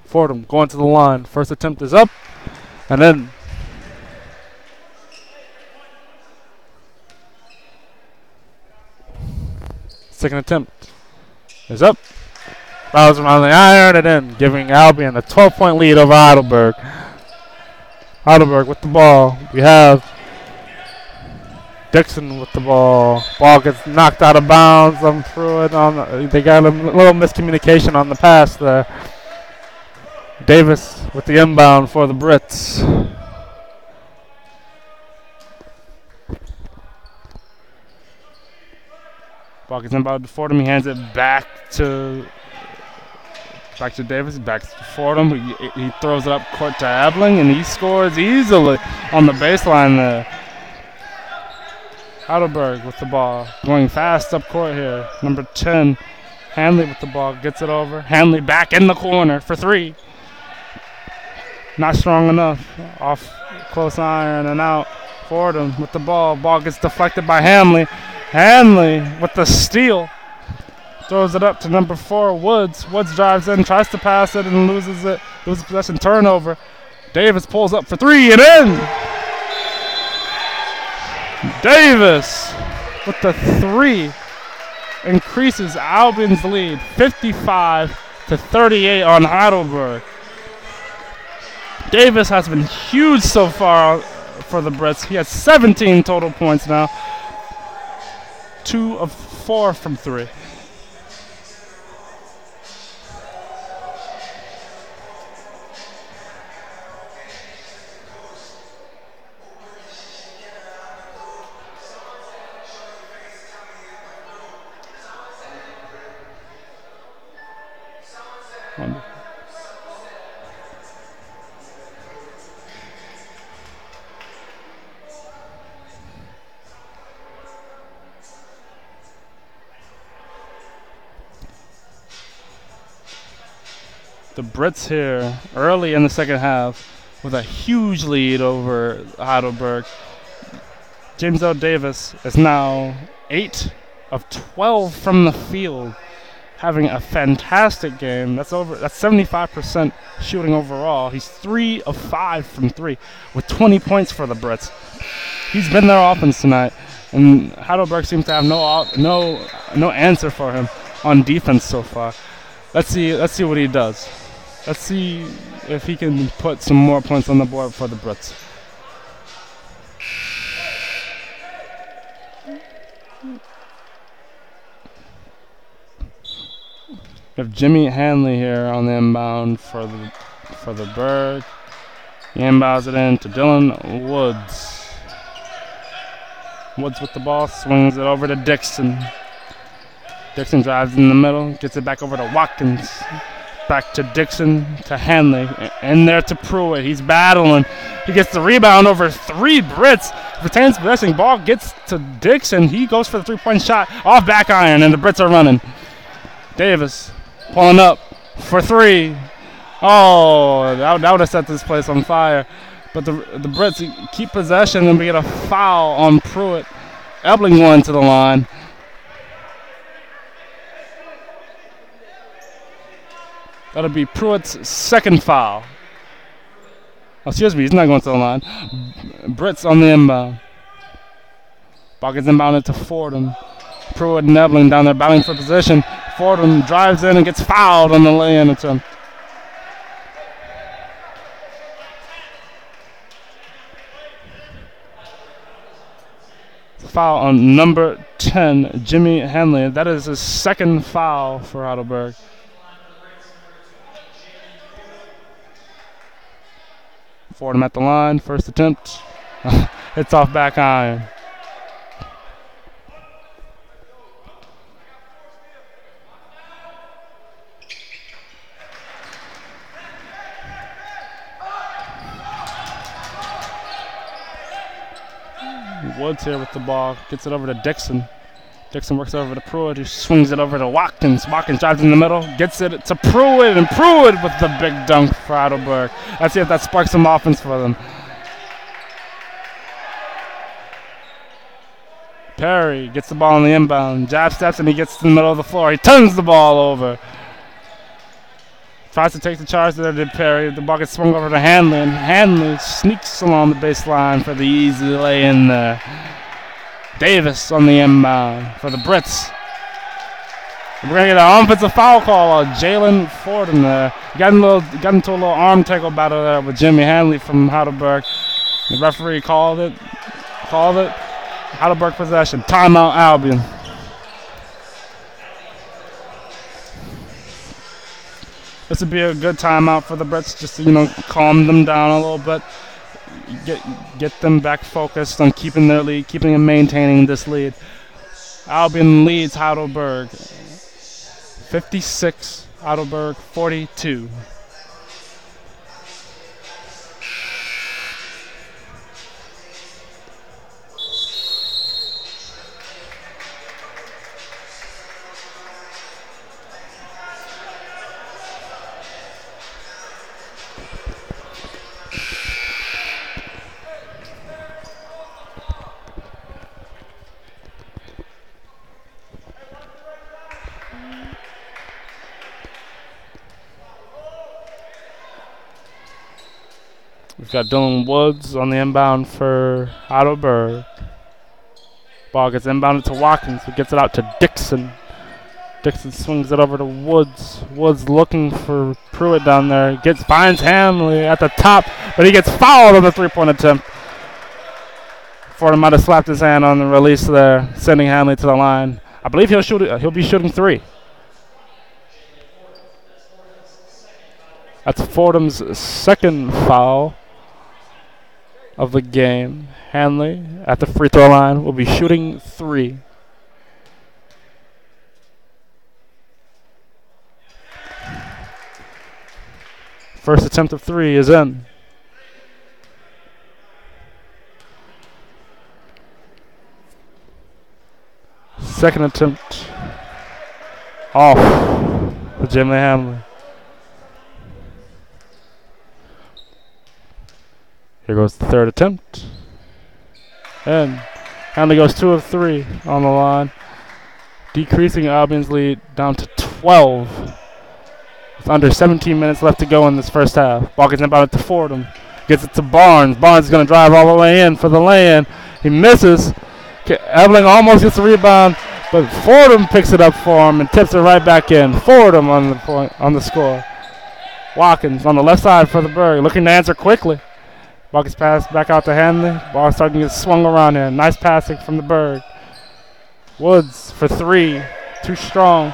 Fordham going to the line. First attempt is up, and then second attempt is up. Fouls around the iron and in, giving Albion a 12-point lead over Heidelberg. Heidelberg with the ball. We have Dixon with the ball. Ball gets knocked out of bounds on Pruitt. They got a little miscommunication on the pass there. Davis with the inbound for the Brits. Ball gets inbound to Fordham. He hands it back to Davis, back to Fordham. He throws it up court to Ebling, and he scores easily on the baseline there. Heidelberg with the ball, going fast up court here. Number 10, Hanley with the ball, gets it over. Hanley back in the corner for 3. Not strong enough. Off close iron and out. Fordham with the ball. Ball gets deflected by Hanley. Hanley with the steal. Throws it up to number 4, Woods. Woods drives in, tries to pass it, and loses it. Loses possession, turnover. Davis pulls up for 3 and in. Davis with the 3 increases Albion's lead, 55-38 on Heidelberg. Davis has been huge so far for the Brits. He has 17 total points now. 2 of 4 from 3. The Brits here early in the second half with a huge lead over Heidelberg. James L. Davis is now 8 of 12 from the field, having a fantastic game. That's 75% shooting overall. He's 3 of 5 from 3 with 20 points for the Brits. He's been their offense tonight, and Heidelberg seems to have no answer for him on defense so far. Let's see what he does. Let's see if he can put some more points on the board for the Brits. We have Jimmy Hanley here on the inbound for the Berg. He inbounds it in to Dylan Woods. Woods with the ball, swings it over to Dixon. Dixon drives in the middle, gets it back over to Watkins. Back to Dixon, to Hanley, and there to Pruitt. He's battling. He gets the rebound over 3 Brits. Retains possession. Ball gets to Dixon. He goes for the 3-point shot off back iron, and the Brits are running. Davis pulling up for 3. Oh, that would have set this place on fire. But the Brits keep possession, and we get a foul on Pruitt. Ebling going to the line. That'll be Pruitt's second foul. Oh, excuse me, he's not going to the line. Brits on the inbound. Ball gets inbounded to Fordham. Pruitt and Ebling down there battling for position. Fordham drives in and gets fouled on the lay-in attempt. Foul on number 10, Jimmy Hanley. That is his second foul for Heidelberg. Fordham at the line, first attempt. Hits off back iron. Woods here with the ball, gets it over to Dixon. Dixon works over to Pruitt, who swings it over to Watkins. Watkins drives in the middle, gets it to Pruitt, and Pruitt with the big dunk for Heidelberg. Let's see if that sparks some offense for them. Perry gets the ball on the inbound, jab steps, and he gets to the middle of the floor. He turns the ball over. Tries to take the charge there to Perry. The ball gets swung over to Hanley, and Hanley sneaks along the baseline for the easy lay-in there. Davis on the inbound for the Brits. We're going to get an offensive foul call on Jalen Fordham there. Got into a little arm tackle battle there with Jimmy Hanley from Heidelberg. The referee called it. Heidelberg possession. Timeout Albion. This would be a good timeout for the Brits, just to, calm them down a little bit. Get them back focused on keeping their lead, keeping and maintaining this lead. Albion leads Heidelberg 56, Heidelberg 42. We've got Dylan Woods on the inbound for Heidelberg. Ball gets inbounded to Watkins, who gets it out to Dixon. Dixon swings it over to Woods. Woods looking for Pruitt down there. Finds Hanley at the top, but he gets fouled on the 3-point attempt. Fordham might have slapped his hand on the release there, sending Hanley to the line. I believe he'll be shooting 3. That's Fordham's second foul of the game. Hanley at the free throw line will be shooting 3. First attempt of 3 is in. Second attempt off for Jimmy Hanley. Here goes the third attempt. And Hanley goes 2 of 3 on the line, decreasing Albion's lead down to 12. With under 17 minutes left to go in this first half. Ball gets inbounded to Fordham. Gets it to Barnes. Barnes is going to drive all the way in for the lay-in. He misses. Ebeling almost gets the rebound, but Fordham picks it up for him and tips it right back in. Fordham on the point, on the score. Watkins on the left side for the Berg, looking to answer quickly. Ball gets passed back out to Hanley. Ball starting to get swung around here. Nice passing from the Berg. Woods for 3. Too strong,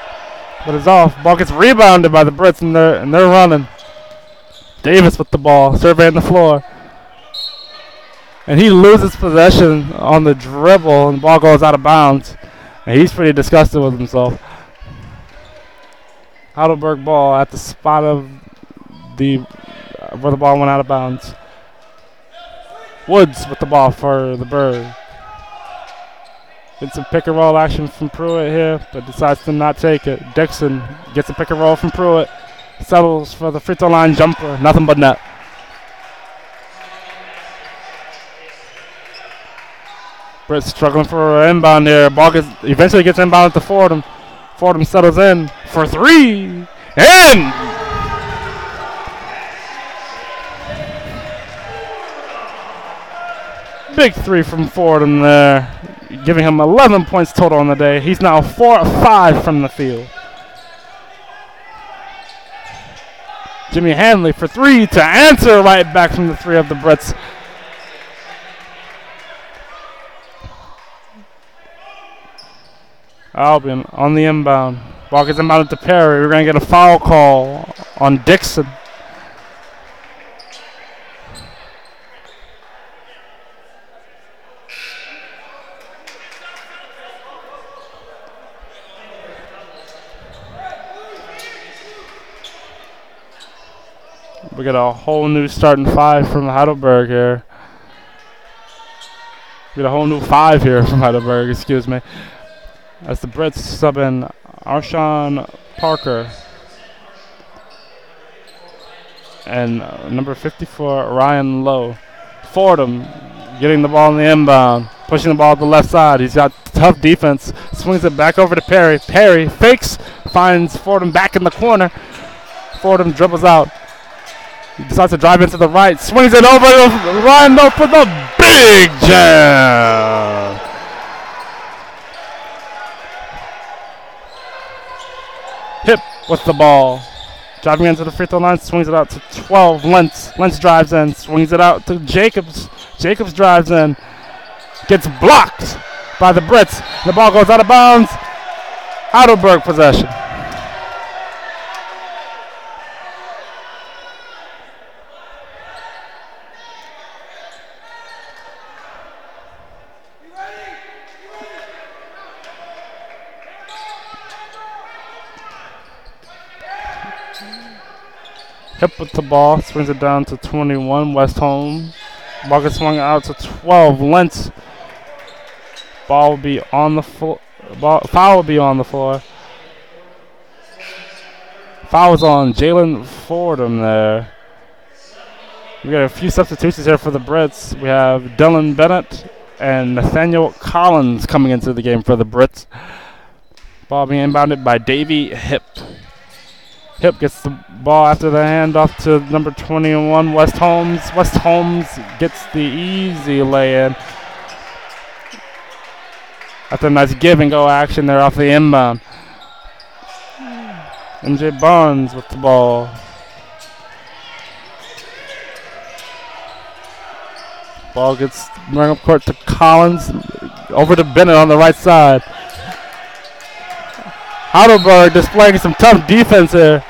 but it's off. Ball gets rebounded by the Brits, and they're running. Davis with the ball, surveying the floor. And he loses possession on the dribble, and the ball goes out of bounds. And he's pretty disgusted with himself. Heidelberg ball at the spot of where the ball went out of bounds. Woods with the ball for the Berg. Gets some pick and roll action from Pruitt here, but decides to not take it. Dixon gets a pick and roll from Pruitt. Settles for the free throw line jumper. Nothing but net. Britt's struggling for an inbound here. Ball eventually gets inbounded to Fordham. Fordham settles in for 3. And big 3 from Fordham there, giving him 11 points total on the day. He's now 4 of 5 from the field. Jimmy Hanley for 3 to answer right back from the 3 of the Brits. Albion on the inbound. Ball gets inbounded to Perry. We're going to get a foul call on Dixon. We got a whole new starting 5 from Heidelberg here. We got a whole new 5 here from Heidelberg, excuse me. As the Brits sub in Arshawn Parker and number 54, Ryan Lowe. Fordham getting the ball in the inbound, pushing the ball to the left side. He's got tough defense, swings it back over to Perry. Perry fakes, finds Fordham back in the corner. Fordham dribbles out. He decides to drive into the right, swings it over to Ryan Lowe for the big jam. Hip with the ball. Driving into the free throw line, swings it out to 12. Lentz. Lentz drives in, swings it out to Jacobs. Jacobs drives in. Gets blocked by the Brits. The ball goes out of bounds. Heidelberg possession. Hip with the ball, swings it down to 21, West Holmes. Ball gets swung out to 12, Lentz. Ball will be on the floor. Foul will be on the floor. Foul is on Jalen Fordham there. We got a few substitutions here for the Brits. We have Dylan Bennett and Nathaniel Collins coming into the game for the Brits. Ball being inbounded by Davey Hip. Hip gets the ball after the handoff to number 21, West Holmes. West Holmes gets the easy lay-in. After a nice give-and-go action there off the inbound. MJ Barnes with the ball. Ball gets run up court to Collins. Over to Bennett on the right side. Heidelberg displaying some tough defense here.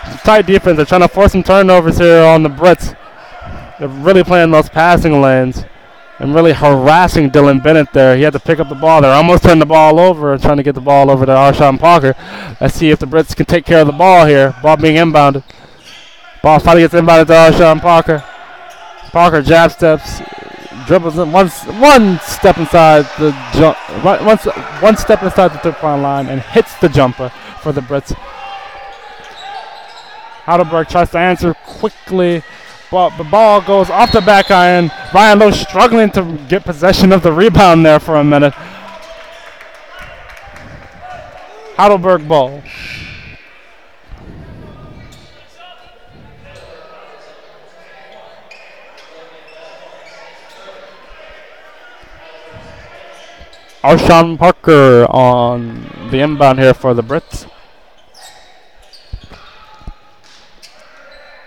Some tight defense. They're trying to force some turnovers here on the Brits. They're really playing those passing lanes and really harassing Dylan Bennett there. He had to pick up the ball there. Almost turned the ball over, trying to get the ball over to Arshawn Parker. Let's see if the Brits can take care of the ball here. Ball being inbounded. Ball finally gets inbounded to Arshawn Parker. Parker jab steps. Dribbles in one step inside the one step inside the 3-point line and hits the jumper for the Brits. Heidelberg tries to answer quickly, But the ball goes off the back iron. Ryan Lowe struggling to get possession of the rebound there for a minute. Heidelberg ball. Arshawn Parker on the inbound here for the Brits.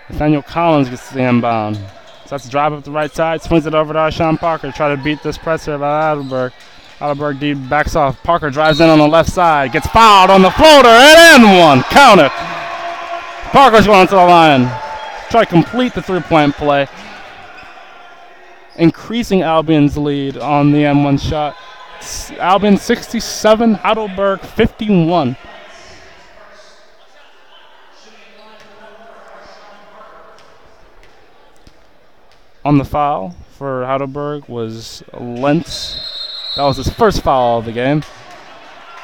Nathaniel Collins gets the inbound. So that's a drive up the right side. Swings it over to Arshawn Parker. Try to beat this presser by Heidelberg. Heidelberg D backs off. Parker drives in on the left side. Gets fouled on the floater. And in one. Count it. Parker's going to the line. Try to complete the three-point play. Increasing Albion's lead on the M1 shot. Albion 67, Heidelberg 51. On the foul for Heidelberg was Lentz. That was his first foul of the game.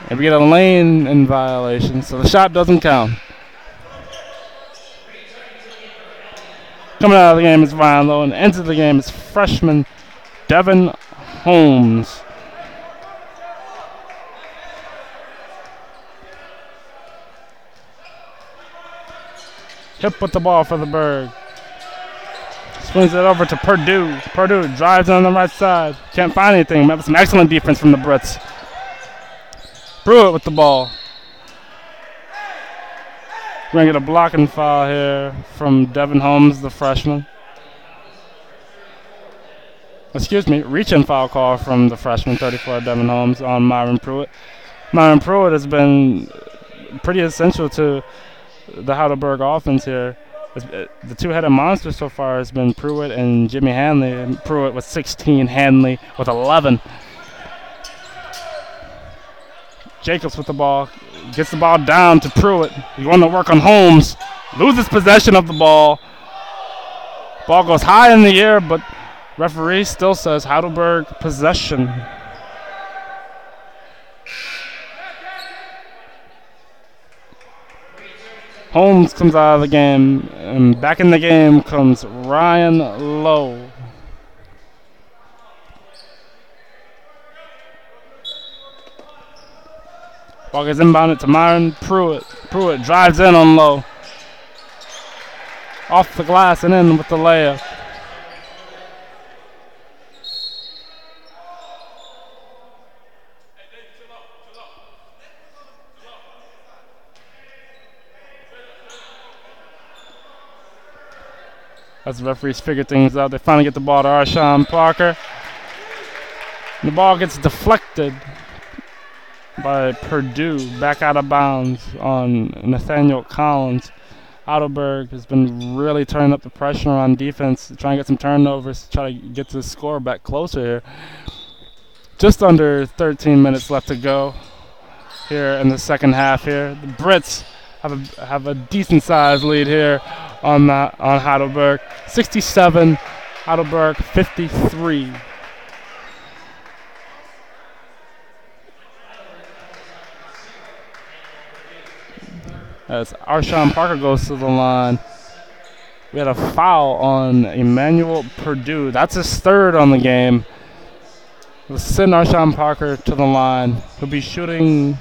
And we get a lane in violation, so the shot doesn't count. Coming out of the game is Ryan Lowe, and into the game is freshman Devin Holmes. Hip with the ball for the Berg. Swings it over to Purdue. Purdue drives on the right side. Can't find anything. That was some excellent defense from the Brits. Pruitt with the ball. We're going to get a blocking foul here from Devin Holmes, the freshman. Excuse me, reaching foul call from the freshman, 34, Devin Holmes, on Myron Pruitt. Myron Pruitt has been pretty essential to the Heidelberg offense here. The two-headed monster so far has been Pruitt and Jimmy Hanley. And Pruitt with 16, Hanley with 11. Jacobs with the ball. Gets the ball down to Pruitt. He's going to work on Holmes. Loses possession of the ball. Ball goes high in the air, but referee still says Heidelberg possession. Holmes comes out of the game, and back in the game comes Ryan Lowe. Ball gets inbounded to Myron Pruitt. Pruitt drives in on Lowe. Off the glass and in with the layup. As the referees figure things out, they finally get the ball to Arshawn Parker. The ball gets deflected by Purdue, back out of bounds on Nathaniel Collins. Heidelberg has been really turning up the pressure on defense, trying to get some turnovers, try to get the score back closer here. Just under 13 minutes left to go here in the second half here. The Brits have a decent-sized lead here on Heidelberg. 67, Heidelberg 53. As Arshawn Parker goes to the line. We had a foul on Emmanuel Purdue. That's his third on the game. We'll send Arshawn Parker to the line. He'll be shooting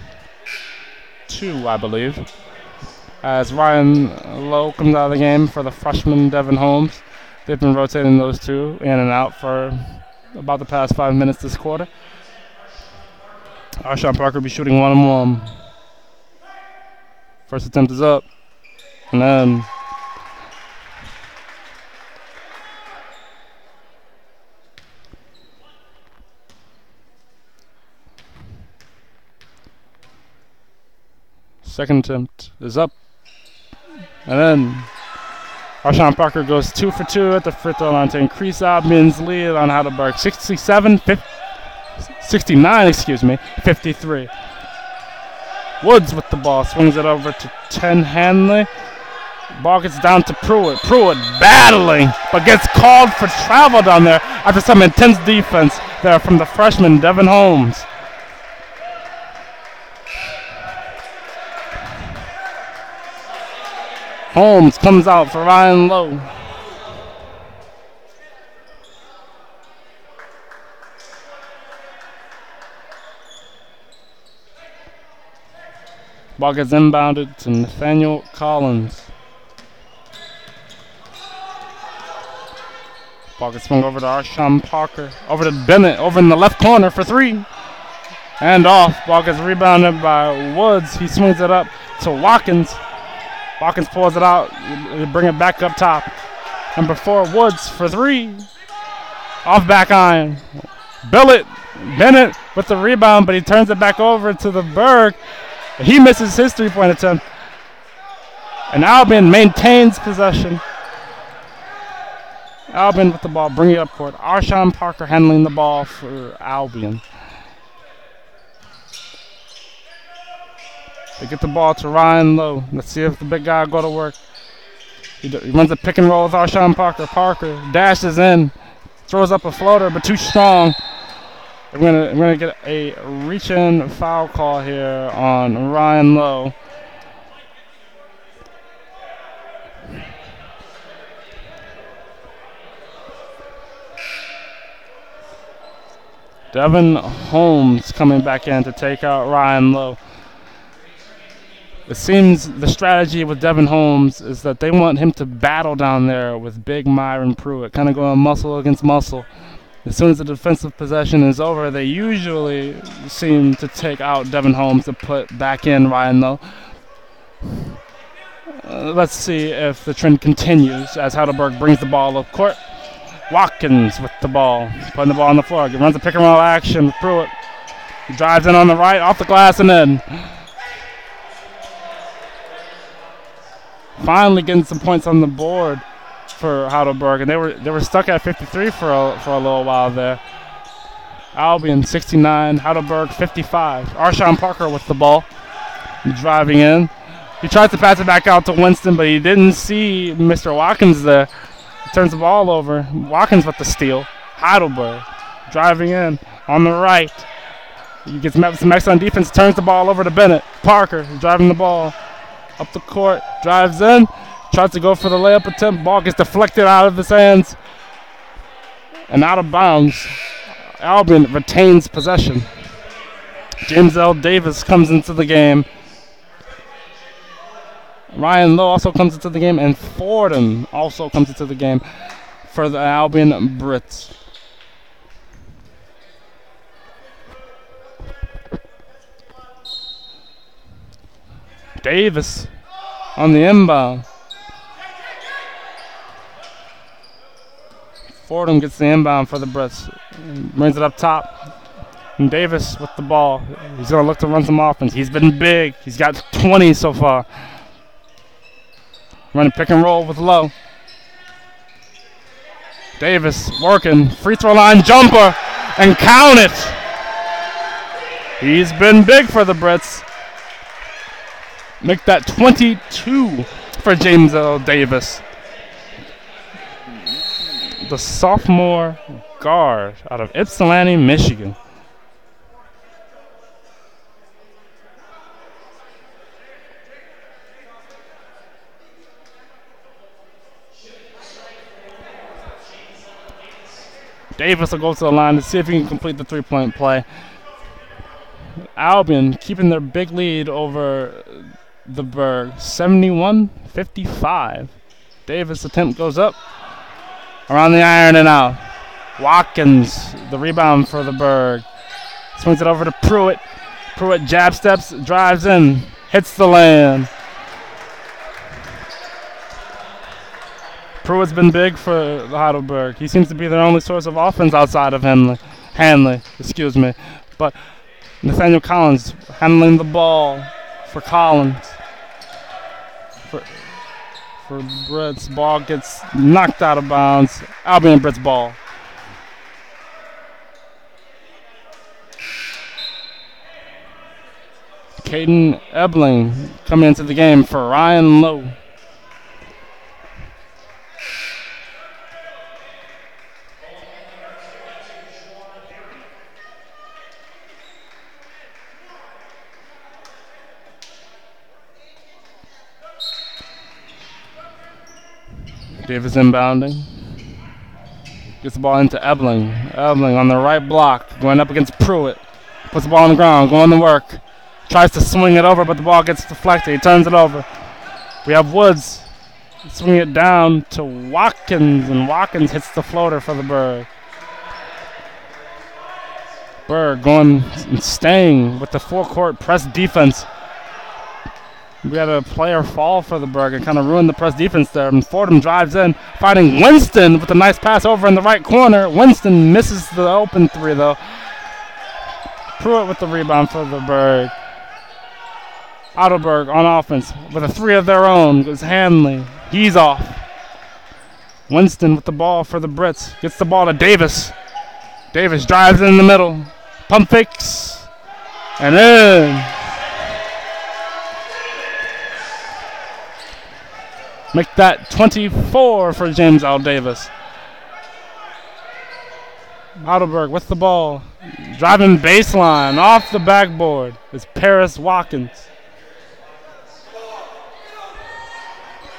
2, I believe. As Ryan Lowe comes out of the game for the freshman Devin Holmes. They've been rotating those two in and out for about the past 5 minutes this quarter. Arshawn Parker will be shooting 1-on-1. First attempt is up. And then second attempt is up. And then Arshawn Parker goes 2 for 2 at the free throw line to increase Albion's lead on Heidelberg. 69, 53. Woods with the ball, swings it over to 10 Hanley. Ball gets down to Pruitt. Pruitt battling, but gets called for travel down there after some intense defense there from the freshman Devin Holmes. Holmes comes out for Ryan Lowe. Ball gets inbounded to Nathaniel Collins. Ball gets swung over to Arshawn Parker. Over to Bennett, over in the left corner for three. And off. Ball gets rebounded by Woods. He swings it up to Watkins. Watkins pulls it out. They bring it back up top. Number 4, Woods for three. Off back iron. Bennett with the rebound, but he turns it back over to the Berg. He misses his three-point attempt. And Albion maintains possession. Albion with the ball, bring it up court. Arshawn Parker handling the ball for Albion. They get the ball to Ryan Lowe. Let's see if the big guy will go to work. He runs a pick and roll with Arshawn Parker. Parker dashes in, throws up a floater, but too strong. We're gonna get a reach-in foul call here on Ryan Lowe. Devin Holmes coming back in to take out Ryan Lowe. It seems the strategy with Devin Holmes is that they want him to battle down there with big Myron Pruitt, kind of going muscle against muscle. As soon as the defensive possession is over, they usually seem to take out Devin Holmes to put back in Ryan Lowe. Let's see if the trend continues as Heidelberg brings the ball up court. Watkins with the ball, putting the ball on the floor. He runs a pick and roll action with Pruitt. He drives in on the right, off the glass and in. Finally getting some points on the board for Heidelberg, and they were stuck at 53 for a little while there. Albion 69, Heidelberg 55. Arshawn Parker with the ball, driving in. He tries to pass it back out to Winston, but he didn't see Mr. Watkins there. He turns the ball over. Watkins with the steal. Heidelberg driving in on the right. He gets met with some excellent defense, turns the ball over to Bennett. Parker driving the ball up the court, drives in, tries to go for the layup attempt. Ball gets deflected out of his hands and out of bounds. Albion retains possession. James L. Davis comes into the game. Ryan Lowe also comes into the game, and Fordham also comes into the game for the Albion Brits. Davis on the inbound. Fordham gets the inbound for the Brits. Brings it up top. And Davis with the ball. He's going to look to run some offense. He's been big. He's got 20 so far. Running pick and roll with Lowe. Davis working. Free throw line jumper. And count it. He's been big for the Brits. Make that 22 for James L. Davis. The sophomore guard out of Ypsilanti, Michigan. Davis will go to the line to see if he can complete the three-point play. Albion keeping their big lead over the Berg, 71-55. Davis' attempt goes up. Around the iron and out. Watkins, the rebound for the Berg. Swings it over to Pruitt. Pruitt jab steps, drives in, hits the lane. Pruitt's been big for Heidelberg. He seems to be their only source of offense outside of Hanley. But Nathaniel Collins handling the ball for Collins. For Brits, ball gets knocked out of bounds. Albion Brits ball. Caden Ebling coming into the game for Ryan Lowe. Davis inbounding. Gets the ball into Ebling. Ebling on the right block, going up against Pruitt. Puts the ball on the ground, going to work. Tries to swing it over, but the ball gets deflected. He turns it over. We have Woods swinging it down to Watkins, and Watkins hits the floater for the Berg. Berg going and staying with the forecourt press defense. We had a player fall for the Berg and kind of ruin the press defense there. And Fordham drives in, finding Winston with a nice pass over in the right corner. Winston misses the open three, though. Pruitt with the rebound for the Berg. Heidelberg on offense with a three of their own goes Hanley. He's off. Winston with the ball for the Brits. Gets the ball to Davis. Davis drives in the middle. Pump fakes. And in. Make that 24 for James L. Davis. Heidelberg with the ball. Driving baseline off the backboard is Paris Watkins.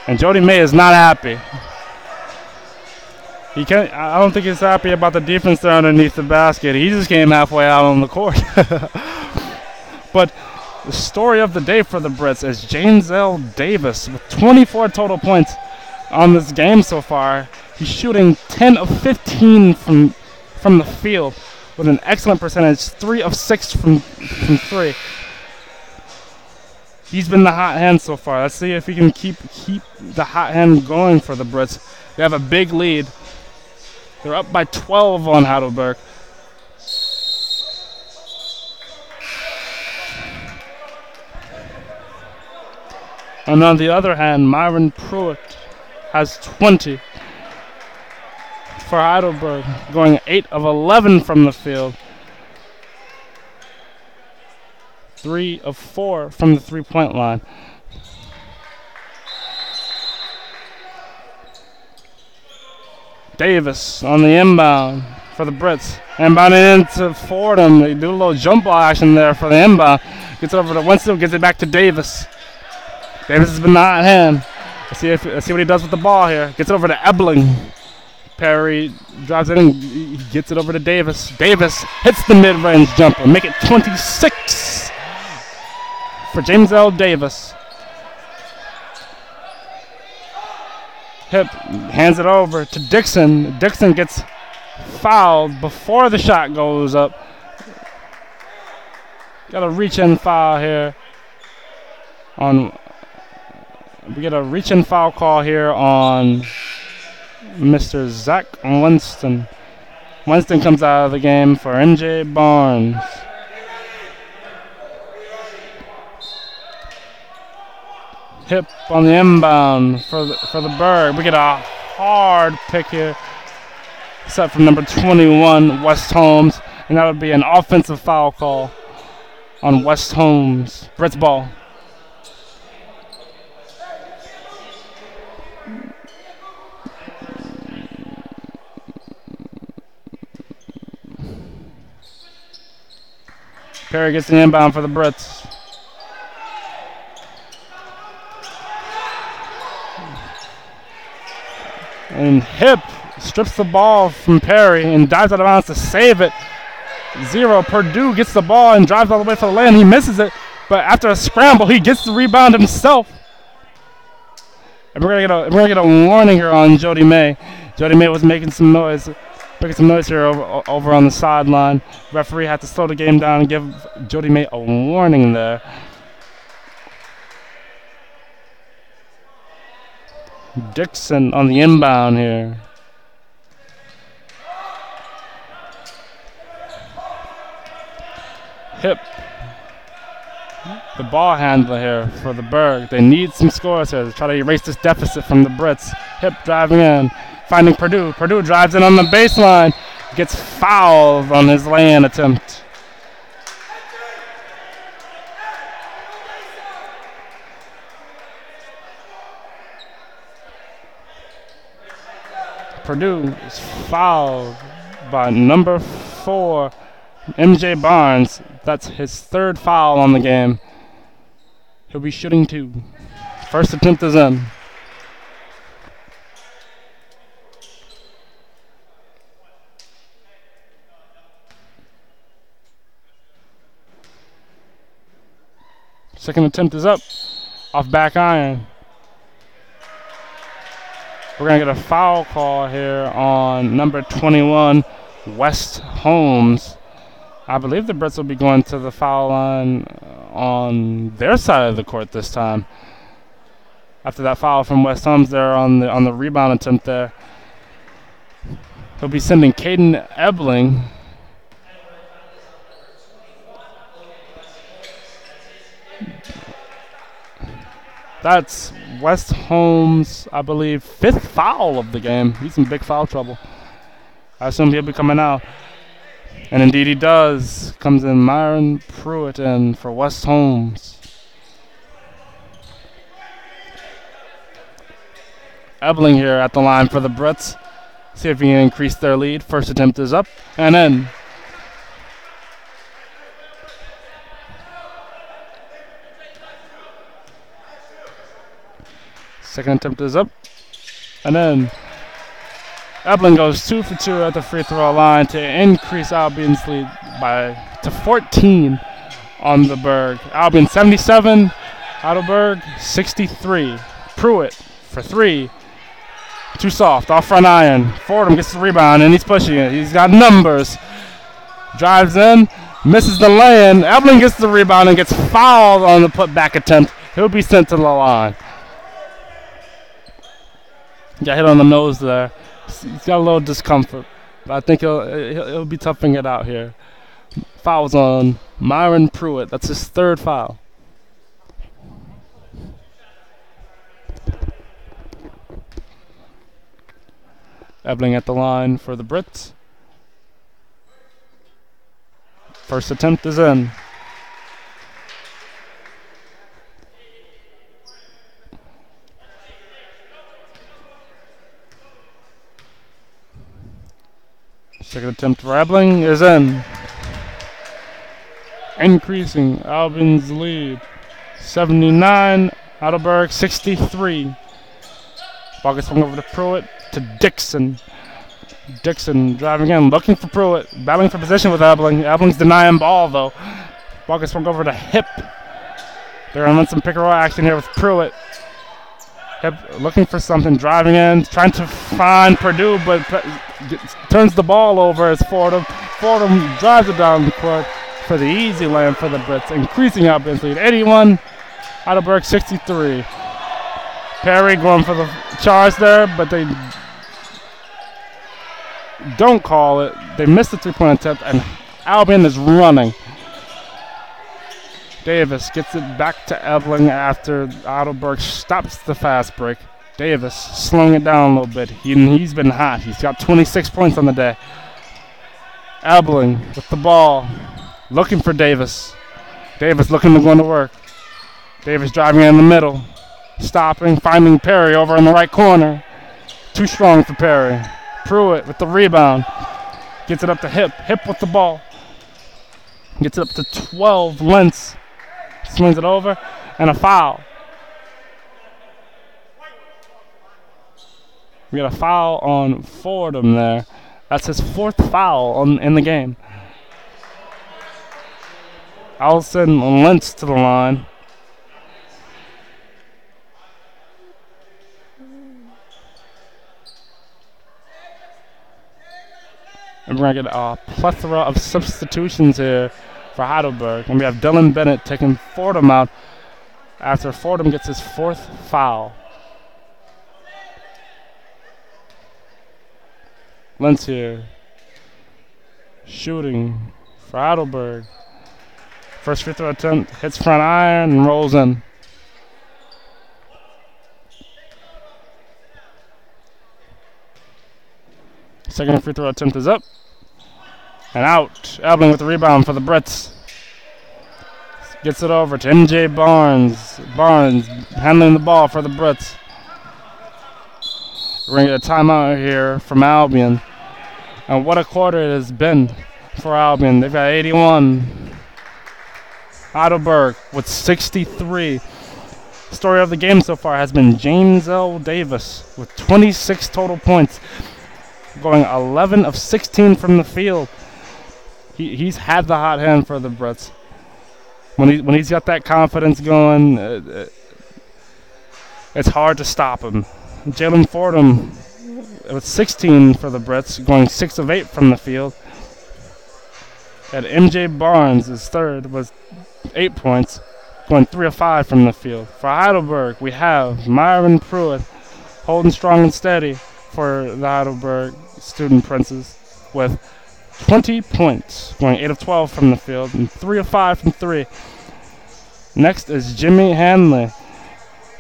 And Jody May is not happy. I don't think he's happy about the defense there underneath the basket. He just came halfway out on the court. But the story of the day for the Brits is James L. Davis with 24 total points on this game so far. He's shooting 10 of 15 from the field with an excellent percentage, 3 of 6 from 3. He's been the hot hand so far. Let's see if he can keep the hot hand going for the Brits. They have a big lead. They're up by 12 on Heidelberg. And on the other hand, Myron Pruitt has 20 for Heidelberg, going 8 of 11 from the field. 3 of 4 from the three-point line. Davis on the inbound for the Brits. Inbounding into Fordham. They do a little jump ball action there for the inbound. Gets over to Winston, gets it back to Davis. Davis has been the hot hand. Let's see what he does with the ball here. Gets it over to Ebling. Perry drives it in. He gets it over to Davis. Davis hits the mid-range jumper. Make it 26 for James L. Davis. Hip hands it over to Dixon. Dixon gets fouled before the shot goes up. Got a reach-in foul here. We get a reach-in foul call here on Mr. Zach Winston. Winston comes out of the game for MJ Barnes. Hip on the inbound for the Berg. We get a hard pick here. Set from number 21, West Holmes. And that would be an offensive foul call on West Holmes. Brits ball. Perry gets the inbound for the Brits. And Hip strips the ball from Perry and dives out of bounds to save it. 0. Purdue gets the ball and drives all the way for the lane. He misses it, but after a scramble, he gets the rebound himself. And we're gonna get a warning here on Jody May. Jody May was making some noise here over on the sideline. Referee had to slow the game down and give Jody May a warning there. Dixon on the inbound here. Hip. The ball handler here for the Berg. They need some scores here to try to erase this deficit from the Brits. Hip driving in, finding Purdue. Purdue drives in on the baseline. Gets fouled on his lay-in attempt. Purdue is fouled by number 4, MJ Barnes. That's his 3rd foul on the game. He'll be shooting 2. First attempt is in. Second attempt is up. Off back iron. We're going to get a foul call here on number 21, West Holmes. I believe the Brits will be going to the foul line on their side of the court this time. After that foul from West Holmes there on the rebound attempt there. He'll be sending Caden Ebling. That's West Holmes, I believe, 5th foul of the game. He's in big foul trouble. I assume he'll be coming out. And indeed he does. Comes in Myron Pruitt in for West Holmes. Ebling here at the line for the Brits. See if he can increase their lead. First attempt is up and in. Second attempt is up and in. Ebling goes 2 for 2 at the free throw line to increase Albion's lead to 14 on the Berg. Albion 77, Heidelberg 63. Pruitt for 3. Too soft, off front iron. Fordham gets the rebound and he's pushing it. He's got numbers. Drives in, misses the lay-in. Ebling gets the rebound and gets fouled on the putback attempt. He'll be sent to the line. Got hit on the nose there. He's got a little discomfort, but I think he'll be toughing it out here. Fouls on Myron Pruitt. That's his 3rd foul. Ebling at the line for the Brits. First attempt is in. Second attempt for Ebling is in. Increasing Albion's lead. 79, Heidelberg 63. Ball gets swung over to Pruitt to Dixon. Dixon driving in, looking for Pruitt. Battling for position with Ebling. Ebling's denying ball though. Ball gets swung over to Hip. They're going to run some pick-and-roll action here with Pruitt. Hip looking for something, driving in, trying to find Purdue, but turns the ball over as Fordham. Fordham drives it down the court for the easy layup for the Brits, increasing Albion's lead. 81, Heidelberg 63. Perry going for the charge there, but they don't call it. They missed the 3-point attempt, and Albion is running. Davis gets it back to Ebling after Heidelberg stops the fast break. Davis slowing it down a little bit. He's been hot. He's got 26 points on the day. Ebling with the ball, looking for Davis. Davis looking to go into work. Davis driving in the middle, stopping, finding Perry over in the right corner. Too strong for Perry. Pruitt with the rebound. Gets it up to Hip. Hip with the ball. Gets it up to 12. Lentz swings it over, and a foul. We got a foul on Fordham there. That's his 4th foul in the game. I'll send Lentz to the line. And we're going to get a plethora of substitutions here for Heidelberg. And we have Dylan Bennett taking Fordham out after Fordham gets his 4th foul. Lentz here. Shooting for Heidelberg. First free throw attempt, hits front iron and rolls in. Second free throw attempt is up and out. Ebling with the rebound for the Brits. Gets it over to MJ Barnes. Barnes handling the ball for the Brits. We're going to get a timeout here from Albion. And what a quarter it has been for Albion. They've got 81. Heidelberg with 63. Story of the game so far has been James L. Davis with 26 total points, going 11 of 16 from the field. He's had the hot hand for the Brits. when he's got that confidence going, it's hard to stop him. Jalen Fordham, it was 16 for the Brits, going 6 of 8 from the field. And MJ Barnes, his third, was 8 points, going 3 of 5 from the field. For Heidelberg, we have Myron Pruitt holding strong and steady for the Heidelberg Student Princes with 20 points, going 8 of 12 from the field and 3 of 5 from 3. Next is Jimmy Hanley.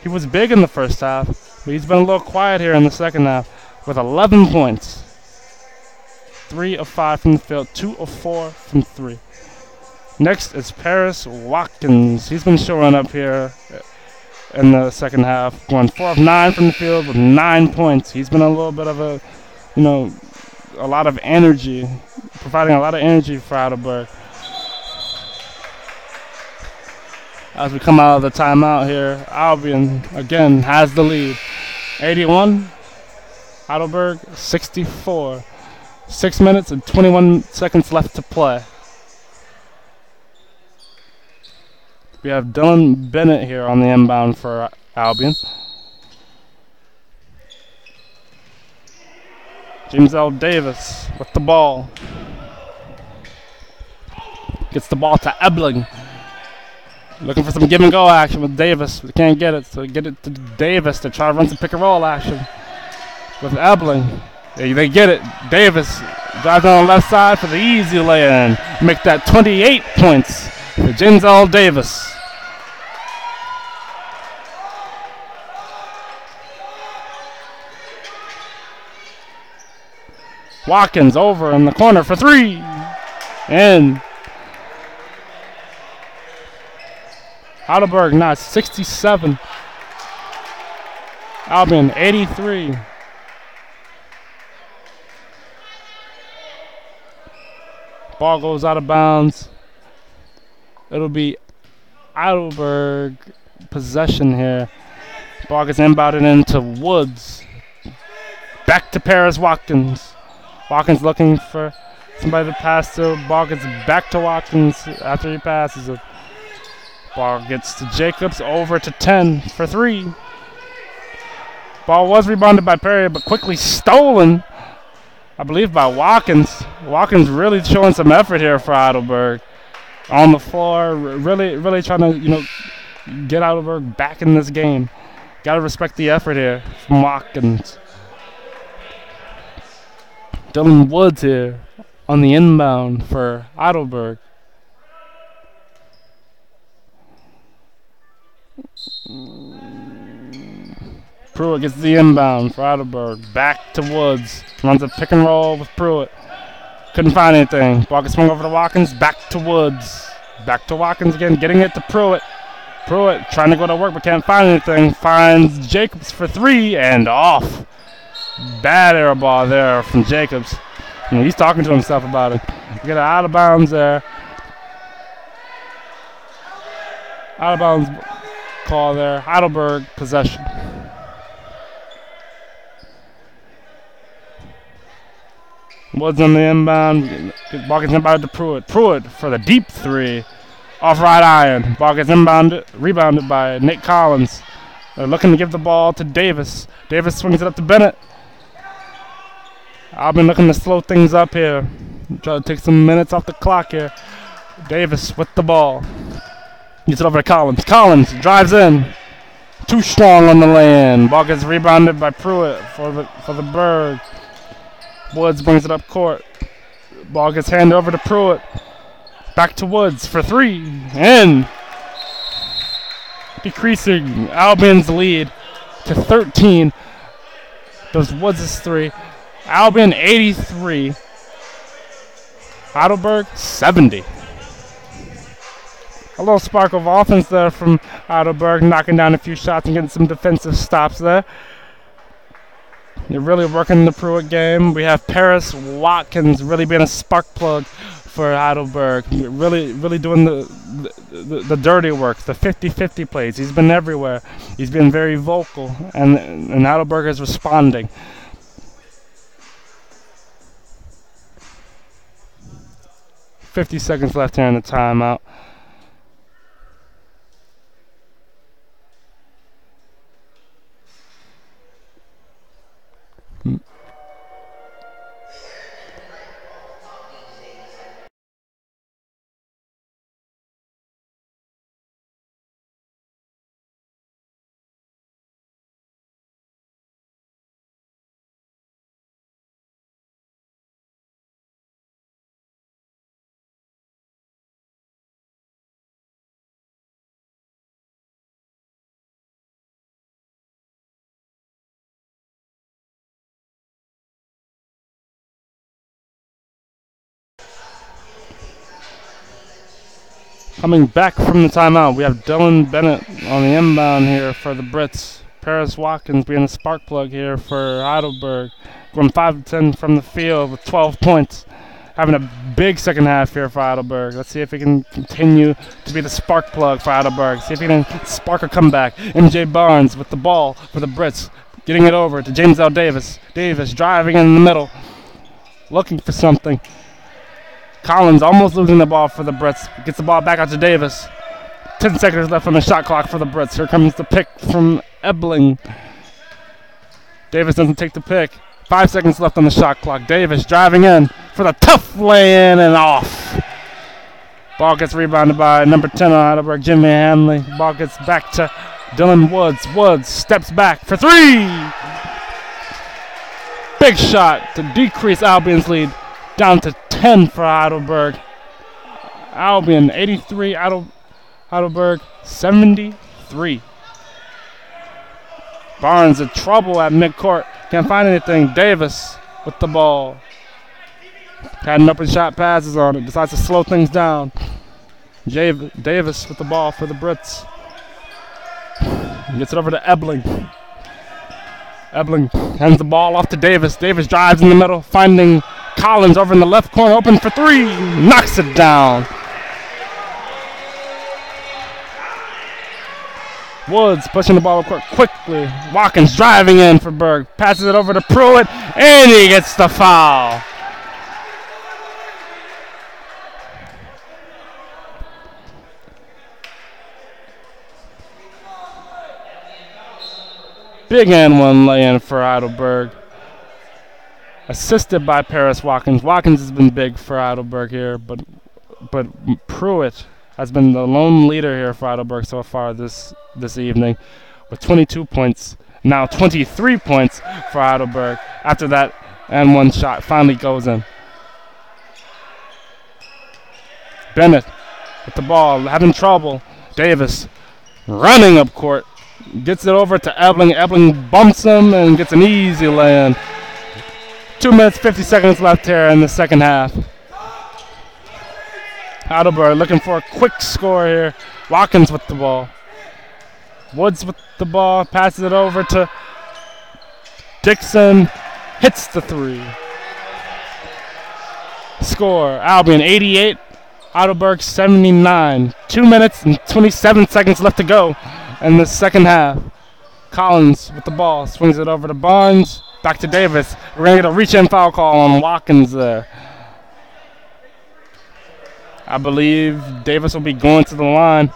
He was big in the first half, but he's been a little quiet here in the second half with 11 points. 3 of 5 from the field, 2 of 4 from 3. Next is Paris Watkins. He's been showing up here in the second half, going 4 of 9 from the field with 9 points. He's been a little bit of a, a lot of energy, providing a lot of energy for Heidelberg. As we come out of the timeout here, Albion again has the lead. 81, Heidelberg 64. 6 minutes and 21 seconds left to play. We have Dylan Bennett here on the inbound for Albion. James L. Davis with the ball. Gets the ball to Ebling. Looking for some give and go action with Davis. We can't get it, so get it to Davis to try to run some pick and roll action with Ebling. They get it. Davis drives on the left side for the easy lay-in. Make that 28 points for James L. Davis. Watkins over in the corner for 3. And Heidelberg now 67. Albion 83. Ball goes out of bounds. It'll be Heidelberg possession here. Ball gets inbounded into Woods. Back to Paris Watkins. Watkins looking for somebody to pass to. Ball gets back to Watkins after he passes it. Ball gets to Jacobs over to 10 for 3. Ball was rebounded by Perry, but quickly stolen, I believe, by Watkins. Watkins really showing some effort here for Heidelberg. On the floor, really trying to, get Heidelberg back in this game. Got to respect the effort here from Watkins. Dylan Woods here on the inbound for Heidelberg. Pruitt gets the inbound for Heidelberg. Back to Woods. Runs a pick and roll with Pruitt. Couldn't find anything. Ball gets swung over to Watkins. Back to Woods. Back to Watkins again. Getting it to Pruitt. Pruitt trying to go to work but can't find anything. Finds Jacobs for 3 and off. Bad air ball there from Jacobs. He's talking to himself about it. Get it out of bounds there. Out of bounds call there. Heidelberg possession. Woods on the inbound. Ball gets inbounded to Pruitt. Pruitt for the deep 3. Off right iron. Ball gets rebounded by Nick Collins. They're looking to give the ball to Davis. Davis swings it up to Bennett. I've been looking to slow things up here. Try to take some minutes off the clock here. Davis with the ball. Gets it over to Collins. Collins drives in. Too strong on the lay-in. Ball gets rebounded by Pruitt for the Berg. Woods brings it up court. Ball gets handed over to Pruitt. Back to Woods for 3. And decreasing Albion's lead to 13. Those Woods' 3. Albion 83. Heidelberg 70. A little spark of offense there from Heidelberg, knocking down a few shots and getting some defensive stops there. They're really working the Pruitt game. We have Paris Watkins really being a spark plug for Heidelberg. Really doing the dirty work, the 50-50 plays. He's been everywhere. He's been very vocal, and Heidelberg is responding. .50 seconds left here in the timeout. Coming back from the timeout, we have Dylan Bennett on the inbound here for the Brits. Paris Watkins being the spark plug here for Heidelberg. Going 5 of 10 from the field with 12 points. Having a big second half here for Heidelberg. Let's see if he can continue to be the spark plug for Heidelberg. See if he can spark a comeback. MJ Barnes with the ball for the Brits. Getting it over to James L. Davis. Davis driving in the middle. Looking for something. Collins almost losing the ball for the Brits. Gets the ball back out to Davis. 10 seconds left on the shot clock for the Brits. Here comes the pick from Ebling. Davis doesn't take the pick. 5 seconds left on the shot clock. Davis driving in for the tough lay-in and off. Ball gets rebounded by number 10 on Heidelberg, Jimmy Hanley. Ball gets back to Dylan Woods. Woods steps back for 3. Big shot to decrease Albion's lead down to 10 for Heidelberg. Albion 83, Heidelberg 73. Barnes in trouble at midcourt. Can't find anything. Davis with the ball. Had an open shot, passes on it. Decides to slow things down. Davis with the ball for the Brits. Gets it over to Ebling. Ebling hands the ball off to Davis. Davis drives in the middle, finding Collins over in the left corner, open for 3. Knocks it down. Woods pushing the ball quickly. Watkins driving in for Berg. Passes it over to Pruitt, and he gets the foul. Big and one lay-in for Heidelberg. Assisted by Paris Watkins. Watkins has been big for Heidelberg here, but Pruitt has been the lone leader here for Heidelberg so far this evening with 22 points. Now 23 points for Heidelberg. After that, and one shot finally goes in. Bennett with the ball, having trouble. Davis running up court. Gets it over to Ebling. Ebling bumps him and gets an easy lay-in. 2 minutes, 50 seconds left here in the second half. Heidelberg looking for a quick score here. Watkins with the ball. Woods with the ball. Passes it over to Dixon. Hits the 3. Score, Albion 88. Heidelberg 79. 2 minutes and 27 seconds left to go in the second half. Collins with the ball. Swings it over to Barnes. Back to Davis. We're going to get a reach-in foul call on Watkins there. I believe Davis will be going to the line.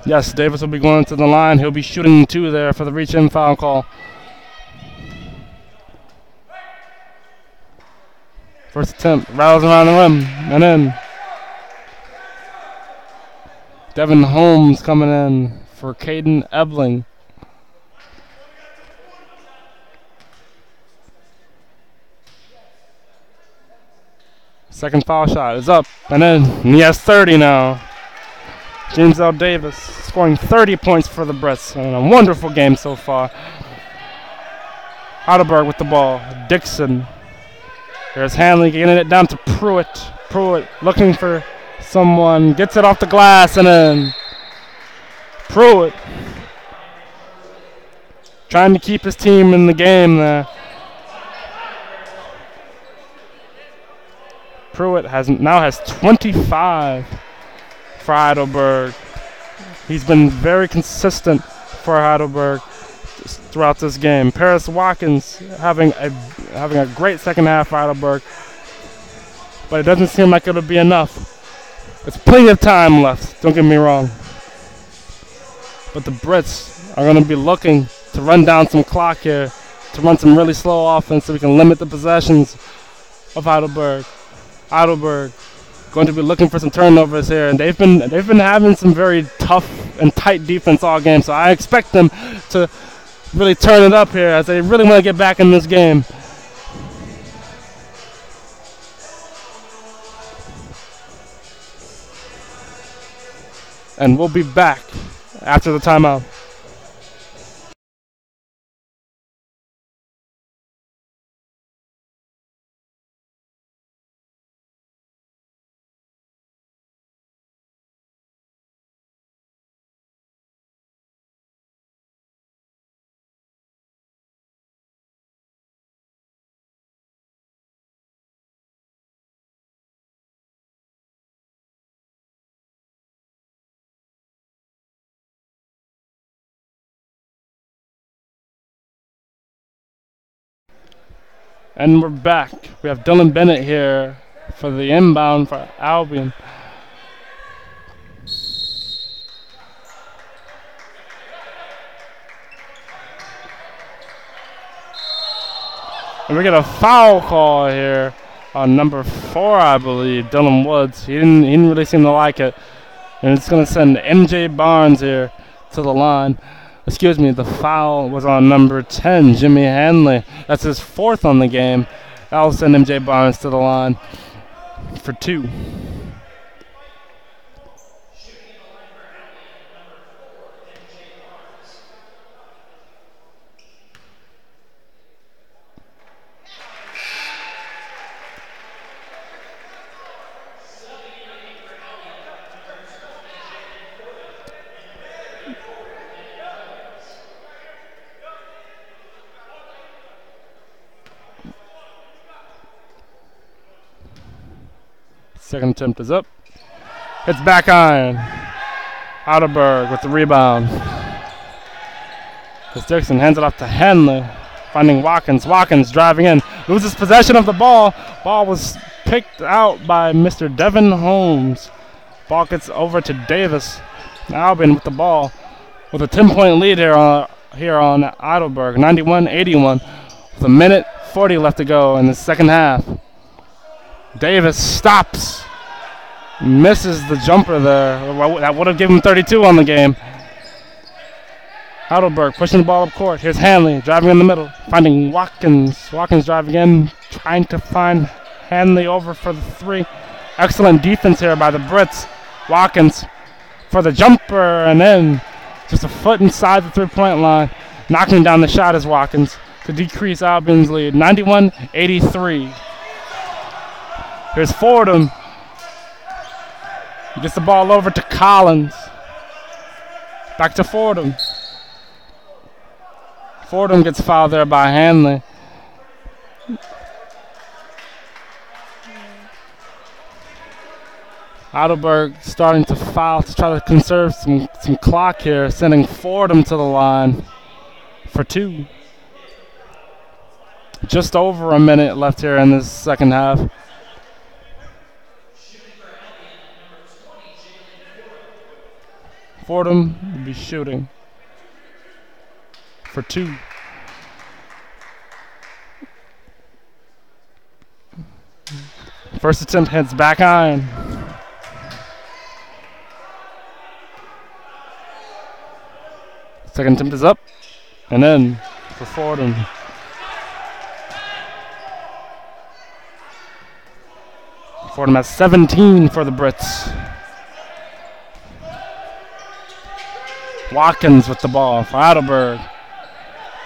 Yes, Davis will be going to the line. He'll be shooting 2 there for the reach-in foul call. First attempt, rattles around the rim, and in. Devin Holmes coming in for Caden Ebling. Second foul shot is up, and he has 30 now. James L. Davis scoring 30 points for the Brits in a wonderful game so far. Heidelberg with the ball. Dixon. There's Hanley getting it down to Pruitt. Pruitt looking for someone. Gets it off the glass and then Pruitt trying to keep his team in the game there. Pruitt now has 25 for Heidelberg. He's been very consistent for Heidelberg throughout this game. Paris Watkins having a great second half for Heidelberg, but it doesn't seem like it'll be enough. There's plenty of time left, don't get me wrong. But the Brits are going to be looking to run down some clock here, to run some really slow offense so we can limit the possessions of Heidelberg. Heidelberg going to be looking for some turnovers here, and they've been having some very tough and tight defense all game. So I expect them to really turn it up here as they really want to get back in this game. And we'll be back after the timeout. And we're back. We have Dylan Bennett here for the inbound for Albion. And we get a foul call here on number 4, I believe, Dylan Woods. He didn't really seem to like it. And it's going to send MJ Barnes here to the line. Excuse me, the foul was on number 10, Jimmy Hanley. That's his 4th on the game. That'll send MJ Barnes to the line for 2. Second attempt is up. It's back on. Heidelberg with the rebound. As Dixon hands it off to Hanley. Finding Watkins. Watkins driving in. Loses possession of the ball. Ball was picked out by Mr. Devin Holmes. Ball gets over to Davis. Albion with the ball. With a 10-point lead here on Heidelberg. 91-81. With a minute 40 left to go in the second half. Davis stops. Misses the jumper there. That would have given him 32 on the game. Heidelberg pushing the ball up court. Here's Hanley driving in the middle. Finding Watkins. Watkins driving in. Trying to find Hanley over for the 3. Excellent defense here by the Brits. Watkins for the jumper. And then just a foot inside the 3-point line. Knocking down the shot is Watkins to decrease Albion's lead. 91-83. Here's Fordham. He gets the ball over to Collins. Back to Fordham. Fordham gets fouled there by Hanley. Heidelberg starting to foul to try to conserve some clock here, sending Fordham to the line for 2. Just over a minute left here in this second half. Fordham will be shooting for 2. First attempt heads back on. Second attempt is up. And then for Fordham. Fordham has 17 for the Brits. Watkins with the ball for Heidelberg.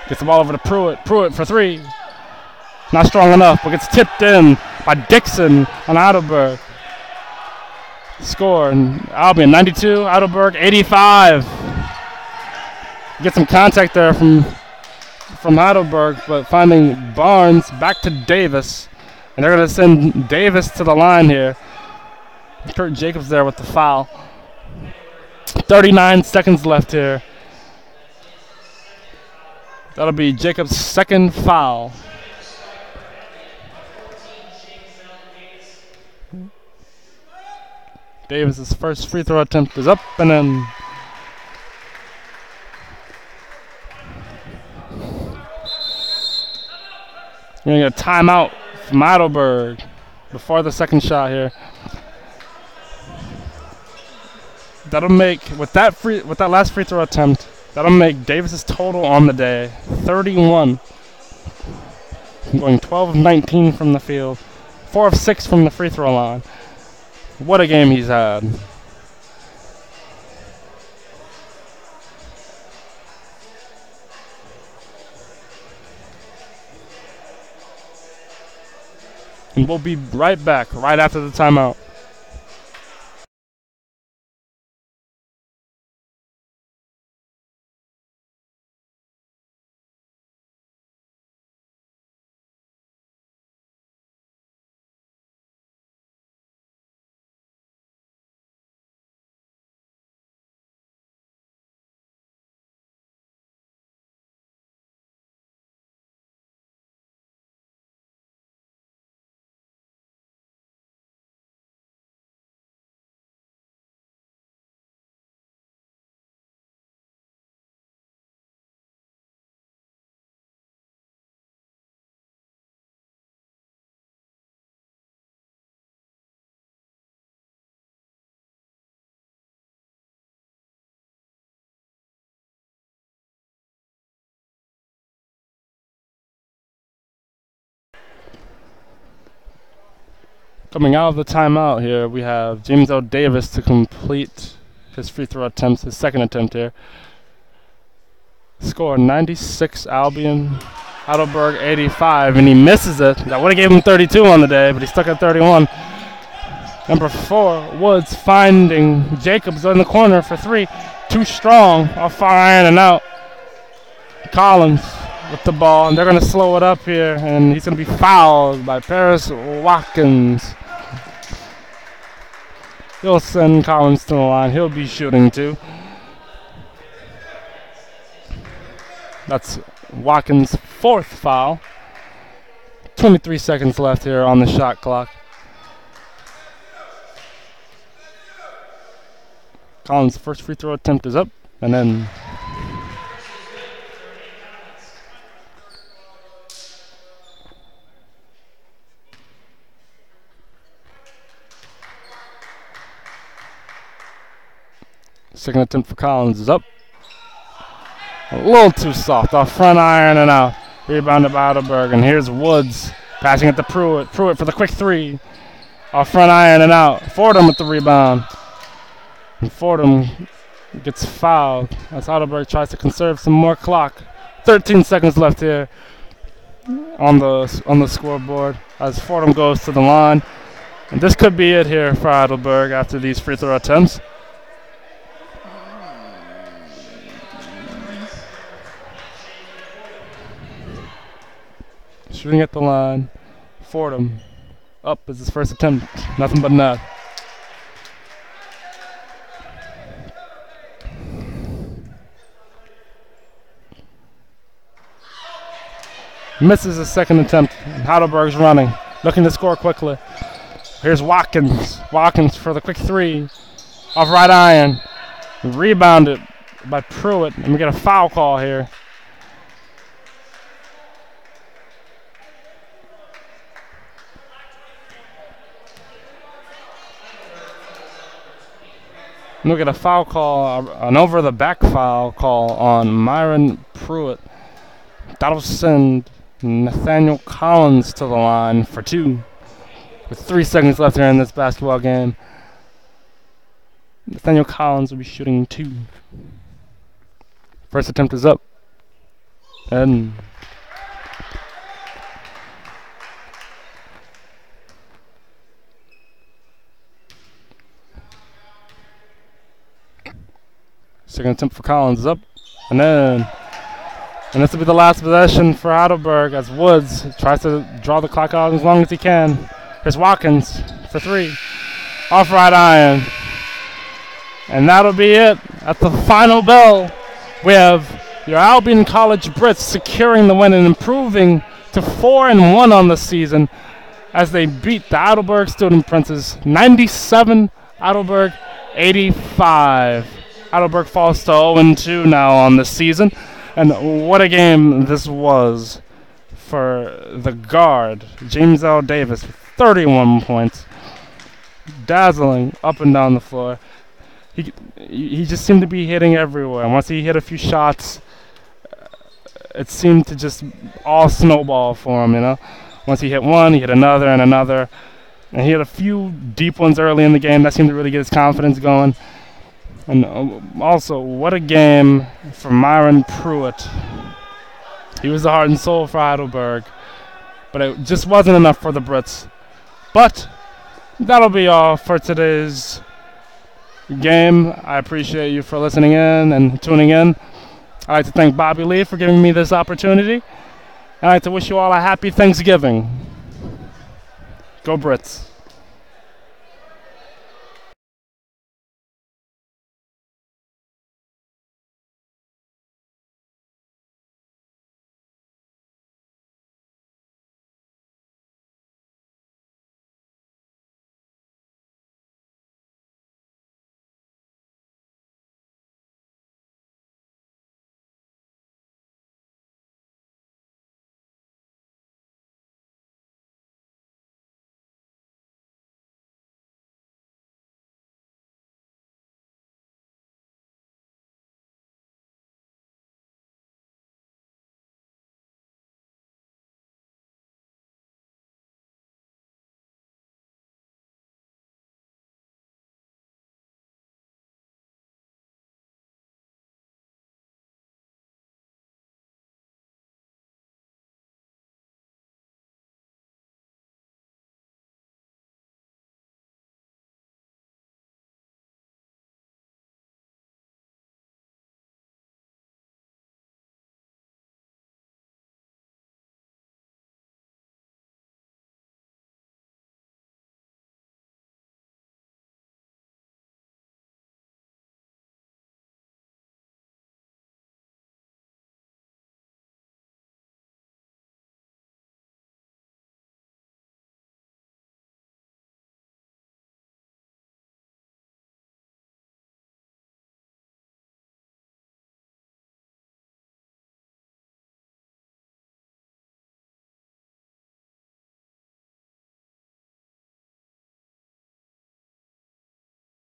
Gets the ball over to Pruitt. Pruitt for 3. Not strong enough, but gets tipped in by Dixon on Heidelberg. Score in Albion 92, Heidelberg 85. Get some contact there from Heidelberg, but finding Barnes back to Davis. And they're going to send Davis to the line here. Kurt Jacobs there with the foul. 39 seconds left here. That'll be Jacobs' second foul. Davis' first free throw attempt is up, and then we're going to get a timeout from Heidelberg before the second shot here. That'll make, with that last free throw attempt, that'll make Davis' total on the day 31. Going 12 of 19 from the field, 4 of 6 from the free throw line. What a game he's had. And we'll be right back right after the timeout. Coming out of the timeout here, we have James L. Davis to complete his free throw attempts, his second attempt here. Score 96 Albion, Heidelberg 85, and he misses it. That would have gave him 32 on the day, but he stuck at 31. Number 4, Woods finding Jacobs in the corner for 3. Too strong, off far iron and out. Collins with the ball, and they're going to slow it up here, and he's going to be fouled by Paris Watkins. He'll send Collins to the line. He'll be shooting too. That's Watkins' 4th foul. 23 seconds left here on the shot clock. Collins' first free throw attempt is up, and then second attempt for Collins is up. A little too soft, off front iron and out. Rebounded by Heidelberg, and here's Woods passing it to Pruitt. Pruitt for the quick 3. Off front iron and out. Fordham with the rebound. And Fordham gets fouled as Heidelberg tries to conserve some more clock. 13 seconds left here on the scoreboard as Fordham goes to the line. And this could be it here for Heidelberg after these free throw attempts. Shooting at the line. Fordham up as his first attempt. Nothing but net. Misses his second attempt. Heidelberg's running. Looking to score quickly. Here's Watkins. Watkins for the quick 3. Off right iron. Rebounded by Pruitt. And we get a foul call here. And we get a foul call, an over-the-back foul call on Myron Pruitt. That'll send Nathaniel Collins to the line for 2. With 3 seconds left here in this basketball game. Nathaniel Collins will be shooting 2. First attempt is up. And second attempt for Collins is up. And this will be the last possession for Heidelberg as Woods tries to draw the clock out as long as he can. Here's Watkins for 3. Off right iron. And that'll be it. At the final bell, we have your Albion College Brits securing the win and improving to 4-1 on the season as they beat the Heidelberg Student Princes 97, Heidelberg 85. Heidelberg falls to 0-2 now on the season. And what a game this was for the guard, James L. Davis, 31 points. Dazzling up and down the floor. He just seemed to be hitting everywhere. And once he hit a few shots, it seemed to just all snowball for him, you know. Once he hit one, he hit another and another. And he had a few deep ones early in the game. That seemed to really get his confidence going. And also, what a game for Myron Pruitt. He was the heart and soul for Heidelberg. But it just wasn't enough for the Brits. But that'll be all for today's game. I appreciate you for listening in and tuning in. I'd like to thank Bobby Lee for giving me this opportunity. I'd like to wish you all a happy Thanksgiving. Go Brits.